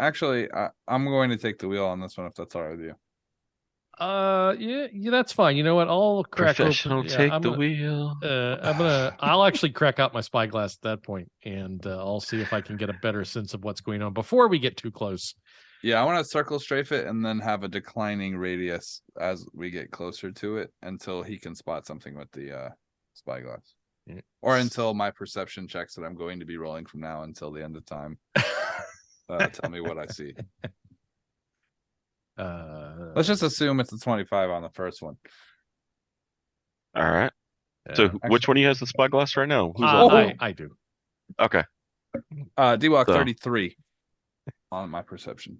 Actually, I'm going to take the wheel on this one if that's all right with you. Yeah, that's fine. You know what? I'll crack Professional open. take the wheel. I'll actually crack out my spyglass at that point, and I'll see if I can get a better sense of what's going on before we get too close. Yeah, I want to circle strafe it and then have a declining radius as we get closer to it until he can spot something with the spyglass. Yeah. Or until my perception checks that I'm going to be rolling from now until the end of time. Tell me what I see. Let's just assume it's a 25 on the first one. All right. So actually, which one of you has the spyglass right now? Who's I do. Okay. D-Walk 33 on my perception.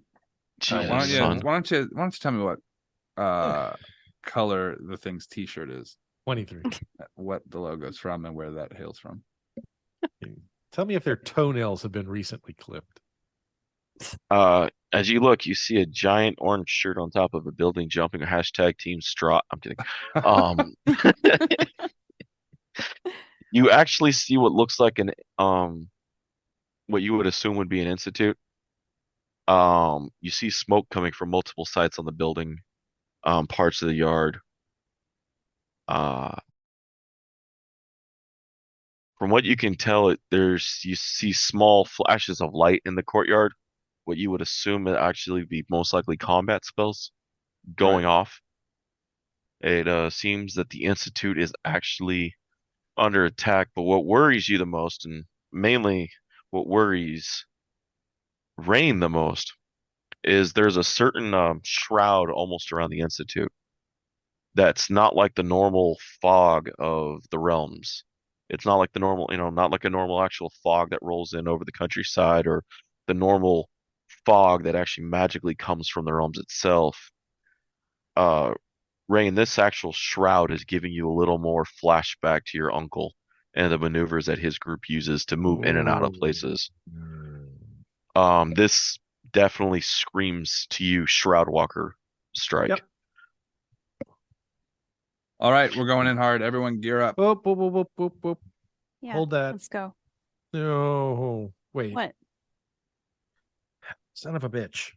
Jesus, why don't you tell me what color the thing's t-shirt is? 23. What the logo's from and where that hails from. Tell me if their toenails have been recently clipped. As you look, you see a giant orange shirt on top of a building jumping a hashtag team straw. I'm kidding. You actually see what looks like an what you would assume would be an institute. You see smoke coming from multiple sites on the building, parts of the yard. From what you can tell, you see small flashes of light in the courtyard. What you would assume would actually be most likely combat spells going off. It seems that the Institute is actually under attack, but what worries you the most, and mainly what worries Rayne the most, is there's a certain shroud almost around the Institute that's not like the normal fog of the realms. It's not like the normal, not like a normal actual fog that rolls in over the countryside or the normal fog that actually magically comes from the realms itself. Uh, Rayne, this actual shroud is giving you a little more flashback to your uncle and the maneuvers that his group uses to move in and out of places. This definitely screams to you, Shroud Walker strike. Yep. All right, we're going in hard. Everyone gear up. Whoop, whoop, whoop, whoop, whoop, whoop. Yeah, Hold that. let's go. No, wait. What? Son of a bitch.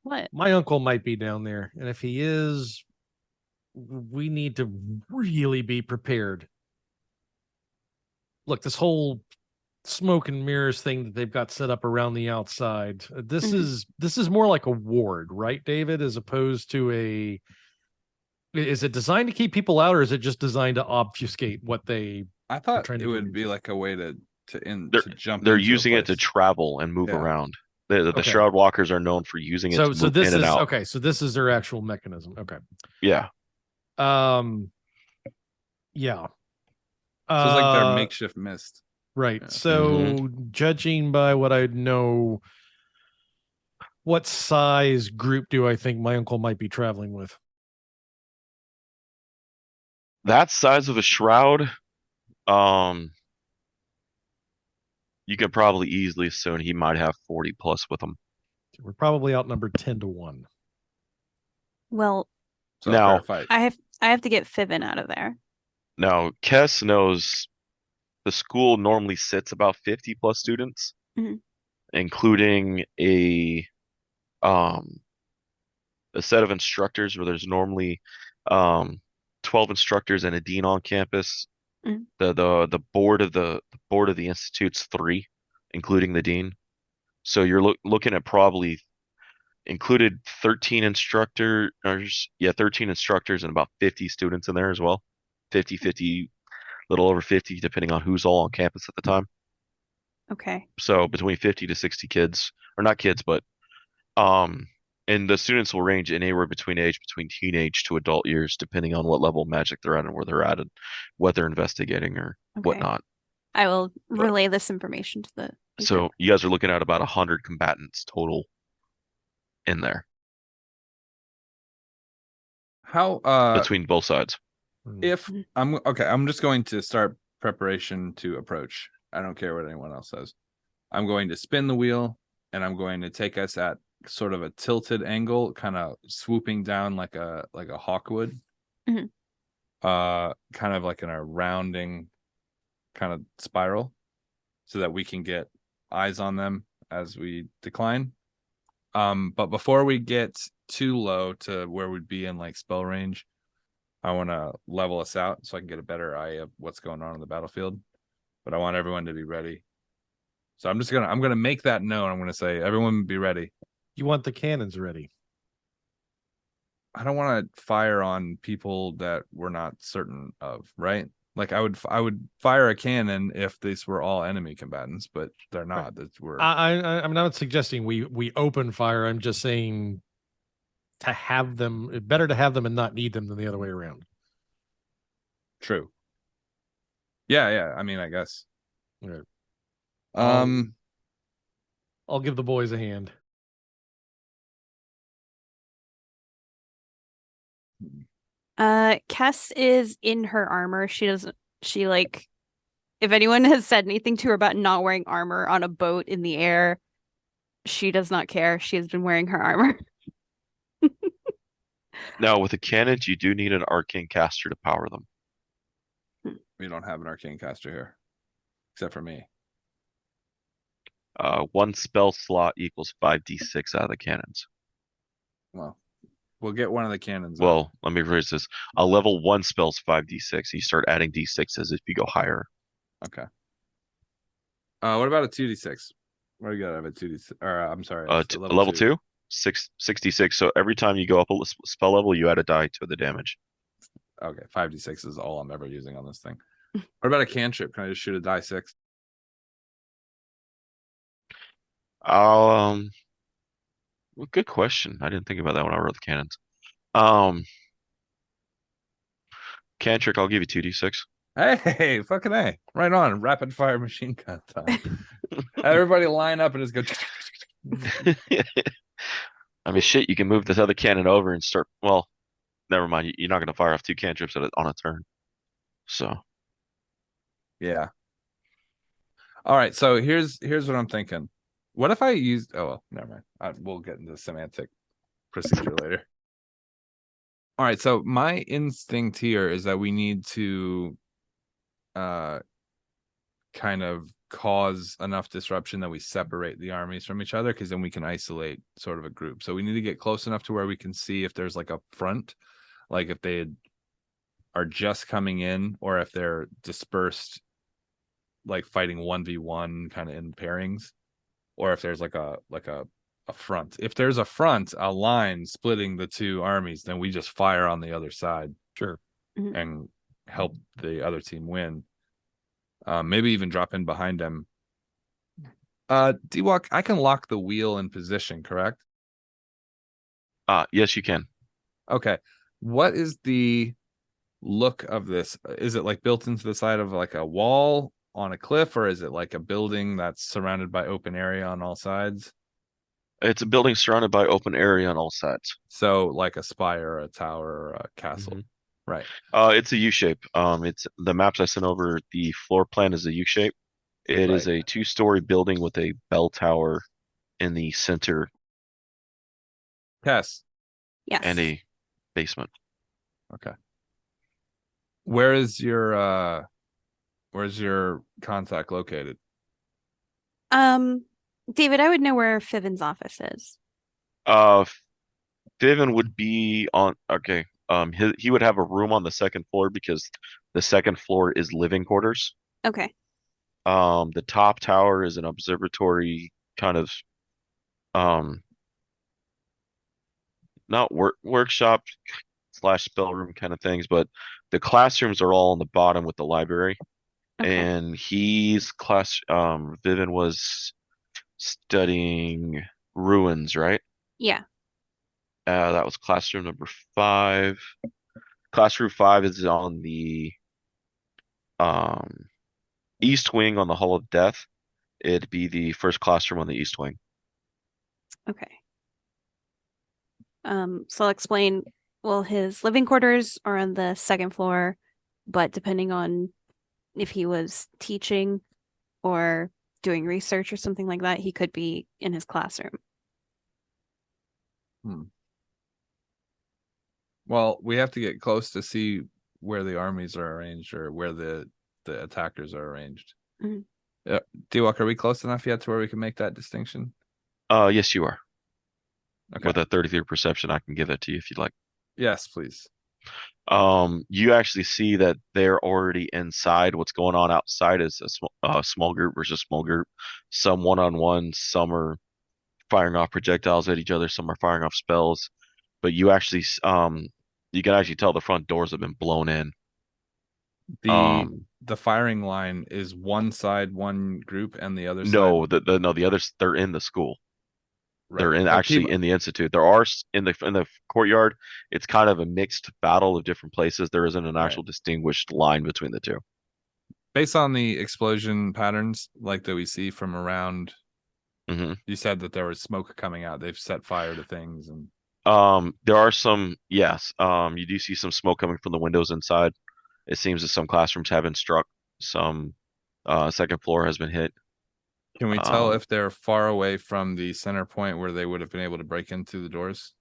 What? My uncle might be down there, and if he is, we need to really be prepared. Look, this whole smoke and mirrors thing that they've got set up around the outside. This is more like a ward, right, David, as opposed to a. Is it designed to keep people out, or is it just designed to obfuscate what they? I thought trying to it get would be into? like a way to jump. They're into a using it to place. travel and move Yeah. around. The Okay. Shroud Walkers are known for using it to So move this in and is out. okay. So this is their actual mechanism. Okay. Yeah. Yeah. So it's like their makeshift mist. Right. Yeah. So judging by what I know, what size group do I think my uncle might be traveling with? That size of a shroud, you could probably easily assume he might have 40 plus with him. We're probably outnumbered 10-1. Well, So Now- fair fight. I have to get Fibbin out of there. Now, Kess knows the school normally sits about 50 plus students, Mhm. including a set of instructors where there's normally 12 instructors and a dean on campus. Mhm. The board of the board of the institute's 3, including the dean. So you're looking at probably included 13 instructors, 13 instructors and about 50 students in there as well. 50, little over 50, depending on who's all on campus at the time. Okay. So between 50 to 60 kids, or not kids, but and the students will range anywhere between teenage to adult years, depending on what level of magic they're at and where they're at and what they're investigating or Okay. whatnot. I will relay this information to the So group. you guys are looking at about 100 combatants total in there How between both sides. if I'm just going to start preparation to approach. I don't care what anyone else says. I'm going to spin the wheel and I'm going to take us at sort of a tilted angle, kind of swooping down like a hawk would. Mhm. Kind of like in a rounding kind of spiral so that we can get eyes on them as we decline. But before we get too low to where we'd be in like spell range, I want to level us out so I can get a better eye of what's going on in the battlefield. But I want everyone to be ready. So I'm gonna make that known. I'm gonna say everyone be ready. You want the cannons ready. I don't want to fire on people that we're not certain of, right? Like I would fire a cannon if these were all enemy combatants, but they're not. That's we're I'm not suggesting we open fire. I'm just saying to have them, better to have them and not need them than the other way around. true. Yeah. I mean, I guess. All right. I'll give the boys a hand. Kess is in her armor. She like, if anyone has said anything to her about not wearing armor on a boat in the air, she does not care. She has been wearing her armor. Now, with the cannons, you do need an arcane caster to power them. We don't have an arcane caster here, except for me. 1 spell slot equals 5d6 out of the cannons. Well, we'll get one of the cannons. Well, let me rephrase this. A level 1 spell's 5d6. You start adding d6s if you go higher. Okay. What about a 2d6? What do you got out of a 2d6? Or I'm sorry, Level 2, 66. So every time you go up a spell level, you add a die to the damage. Okay, 5d6 is all I'm ever using on this thing. What about a cantrip? Can I just shoot a die 6? Well, good question. I didn't think about that when I wrote the cannons. Cantrick, I'll give you 2d6. Hey, fucking A. Right on. Rapid fire machine gun time. Everybody line up and just go. I mean, shit, you can move this other cannon over and start. Well, never mind. You're not going to fire off 2 cantrips on a turn. So. Yeah. All right. So here's what I'm thinking. What if I used? Oh, well, never mind. We'll get into semantic procedure later. All right. So my instinct here is that we need to kind of cause enough disruption that we separate the armies from each other, because then we can isolate sort of a group. So we need to get close enough to where we can see if there's like a front, like if they are just coming in or if they're dispersed, like fighting 1v1 kind of in pairings, or if there's like a front. If there's a front, a line splitting the two armies, then we just fire on the other side. Sure. And help the other team win. Maybe even drop in behind them. D-Walk, I can lock the wheel in position, correct? Yes, you can. Okay. What is the look of this? Is it like built into the side of like a wall on a cliff, or is it like a building that's surrounded by open area on all sides? It's a building surrounded by open area on all sides. So like a spire, a tower, or a castle. Right. It's a U shape. It's the maps I sent over. The floor plan is a U shape. It is a 2-story building with a bell tower in the center. Yes. Yes. And a basement. Okay. Where's your contact located? David, I would know where Fiven's office is. Fiven would be on. Okay. He would have a room on the second floor because the second floor is living quarters. Okay. The top tower is an observatory kind of not workshop / spell room kind of things, but the classrooms are all on the bottom with the library. Okay. And Vivian was studying ruins, right? Yeah. That was classroom number 5. Classroom 5 is on the east wing on the Hall of Death. It'd be the first classroom on the east wing. Okay. So I'll explain. Well, his living quarters are on the second floor, but depending on if he was teaching or doing research or something like that, he could be in his classroom. Well, we have to get close to see where the armies are arranged or where the attackers are arranged. D-Walk, are we close enough yet to where we can make that distinction? Yes, you are. Okay. With a 33 perception, I can give that to you if you'd like. Yes, please. You actually see that they're already inside. What's going on outside is a small group versus small group. Some one-on-one, some are firing off projectiles at each other, some are firing off spells. But you can actually tell the front doors have been blown in. The firing line is one side, one group, and the other side. No, the others, they're in the school. Right. They're in the institute. There are in the courtyard. It's kind of a mixed battle of different places. There isn't an actual distinguished line between the two. Based on the explosion patterns, like that we see from around, you said that there was smoke coming out. They've set fire to things, and there are some. Yes, you do see some smoke coming from the windows inside. It seems that some classrooms have been struck. Some second floor has been hit. Can we tell if they're far away from the center point where they would have been able to break into the doors?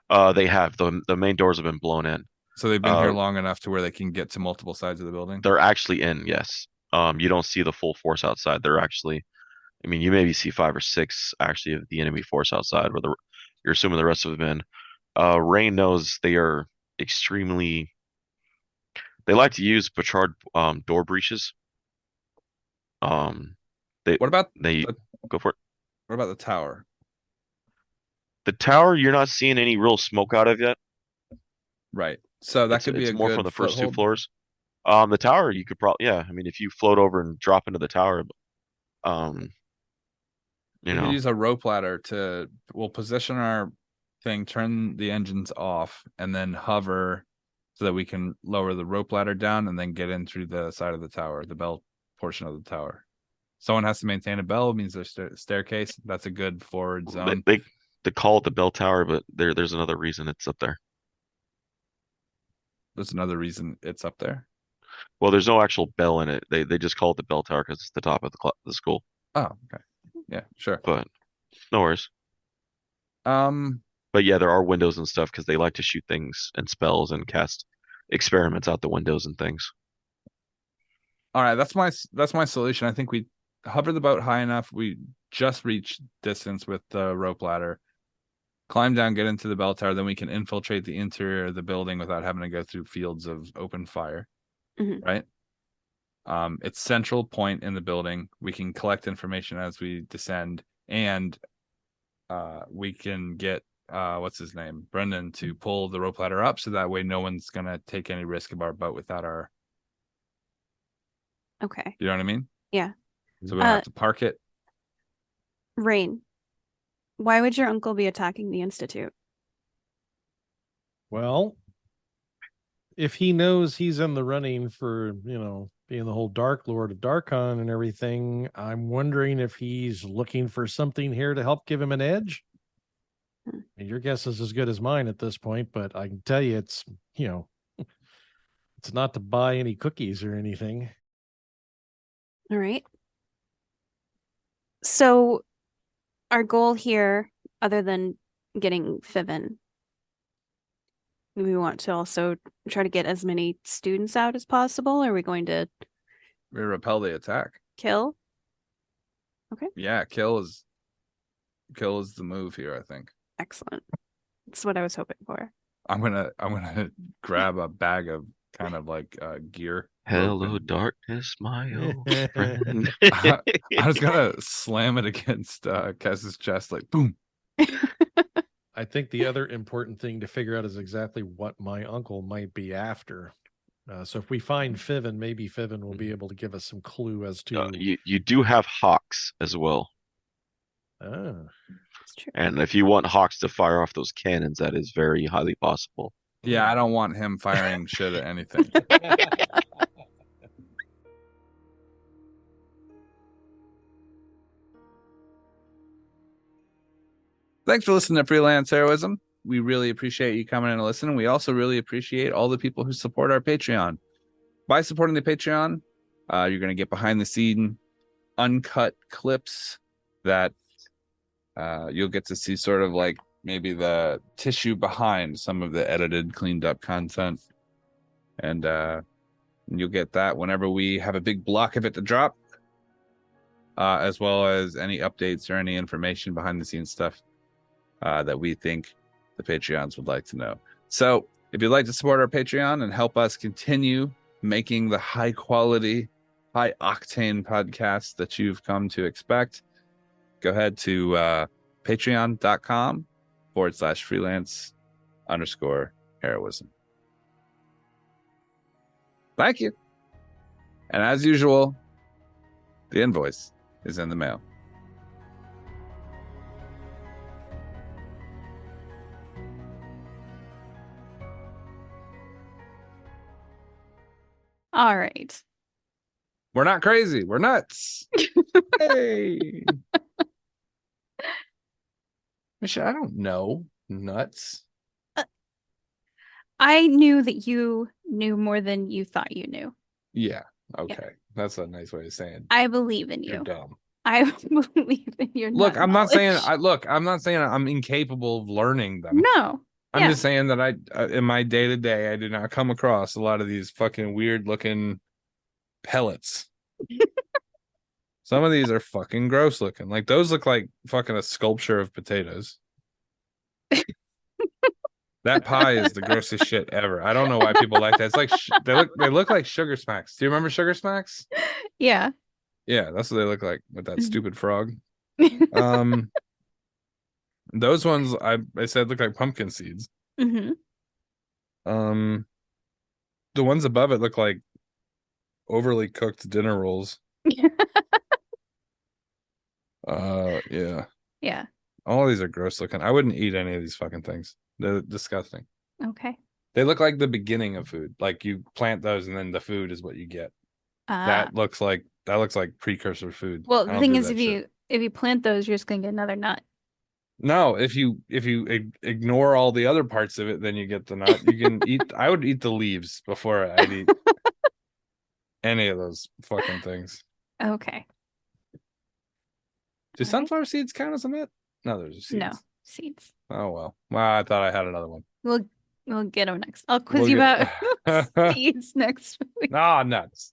They have. The main doors have been blown in. So they've been here long enough to where they can get to multiple sides of the building? They're actually in, yes. You don't see the full force outside. They're actually, I mean, you maybe see 5 or 6 actually of the enemy force outside, where you're assuming the rest of them in. Rayne knows they are extremely. They like to use Pachard door breaches. What about go for it? What about the tower? The tower, you're not seeing any real smoke out of yet. Right. So that could be a more good from the first 2 foothold. floors. The tower, you could probably, yeah. I mean, if you float over and drop into the tower, we could use a rope ladder we'll position our thing, turn the engines off, and then hover so that we can lower the rope ladder down and then get in through the side of the tower, the bell portion of the tower. Someone has to maintain a bell, means there's staircase. That's a good forward zone. They call it the bell tower, but there's another reason it's up there. There's another reason it's up there. Well, there's no actual bell in it. They just call it the bell tower because it's the top of the school. Oh, okay. Yeah, sure. But no worries. But yeah, there are windows and stuff because they like to shoot things and spells and cast experiments out the windows and things. All right, that's my solution. I think we hover the boat high enough. We just reach distance with the rope ladder. Climb down, get into the bell tower, then we can infiltrate the interior of the building without having to go through fields of open fire. Mm-hmm. Right? It's central point in the building. We can collect information as we descend, and we can get what's his name, Brendan, to pull the rope ladder up, so that way no one's gonna take any risk of our boat without our. Okay. You know what I mean? Yeah. So we don't have to park it. Rayne, why would your uncle be attacking the Institute? Well, if he knows he's in the running for, being the whole Dark Lord of Darkon and everything, I'm wondering if he's looking for something here to help give him an edge. And your guess is as good as mine at this point, but I can tell you it's not to buy any cookies or anything. All right. So our goal here, other than getting Fiven, we want to also try to get as many students out as possible. Are we going to We repel the attack. kill? Okay. Yeah, kill is the move here, I think. Excellent. That's what I was hoping for. I'm gonna grab a bag of kind of like gear. Hello, darkness, my old friend. I was gonna slam it against Kess's chest, like boom. I think the other important thing to figure out is exactly what my uncle might be after. So if we find Fiven, maybe Fiven will be able to give us some clue as to. You do have hawks as well. Oh. That's true. And if you want hawks to fire off those cannons, that is very highly possible. Yeah, I don't want him firing shit at anything. Thanks for listening to Freelance Heroism. We really appreciate you coming in and listening. We also really appreciate all the people who support our Patreon. By supporting the Patreon, you're going to get behind the scene uncut clips that you'll get to see sort of like maybe the tissue behind some of the edited, cleaned up content. And you'll get that whenever we have a big block of it to drop, as well as any updates or any information behind the scenes stuff that we think the Patreons would like to know. So if you'd like to support our Patreon and help us continue making the high quality, high octane podcast that you've come to expect, go ahead to patreon.com/freelance_heroism. Thank you. And as usual, the invoice is in the mail. All right. We're not crazy. We're nuts. Hey. Michelle, I don't know. Nuts. I knew that you knew more than you thought you knew. Yeah. Okay. That's a nice way of saying I believe in you. you're dumb. I believe in your Look, I'm not saying knowledge. I'm not saying I'm incapable of learning them. No. I'm Yeah. just saying that I in my day-to-day I do not come across a lot of these fucking weird looking pellets. Some of these are fucking gross looking. Like those look like fucking a sculpture of potatoes. That pie is the grossest shit ever. I don't know why people like that. It's like they look like sugar smacks. Do you remember sugar smacks? Yeah. Yeah, that's what they look like with that stupid frog. Those ones I said look like pumpkin seeds. Mm-hmm. The ones above it look like overly cooked dinner rolls. Yeah. Yeah. All of these are gross looking. I wouldn't eat any of these fucking things. They're disgusting. Okay. They look like the beginning of food. Like you plant those, and then the food is what you get. That looks like precursor food. Well, the thing is, if you plant those, you're just gonna get another nut. No, if you ignore all the other parts of it, then you get the nut. You can eat. I would eat the leaves before I'd eat any of those fucking things. Okay. Do sunflower seeds count as a nut? No, there's seeds. No seeds. Oh well. Well, I thought I had another one. We'll get them next. I'll quiz you about seeds next week. Ah, nuts.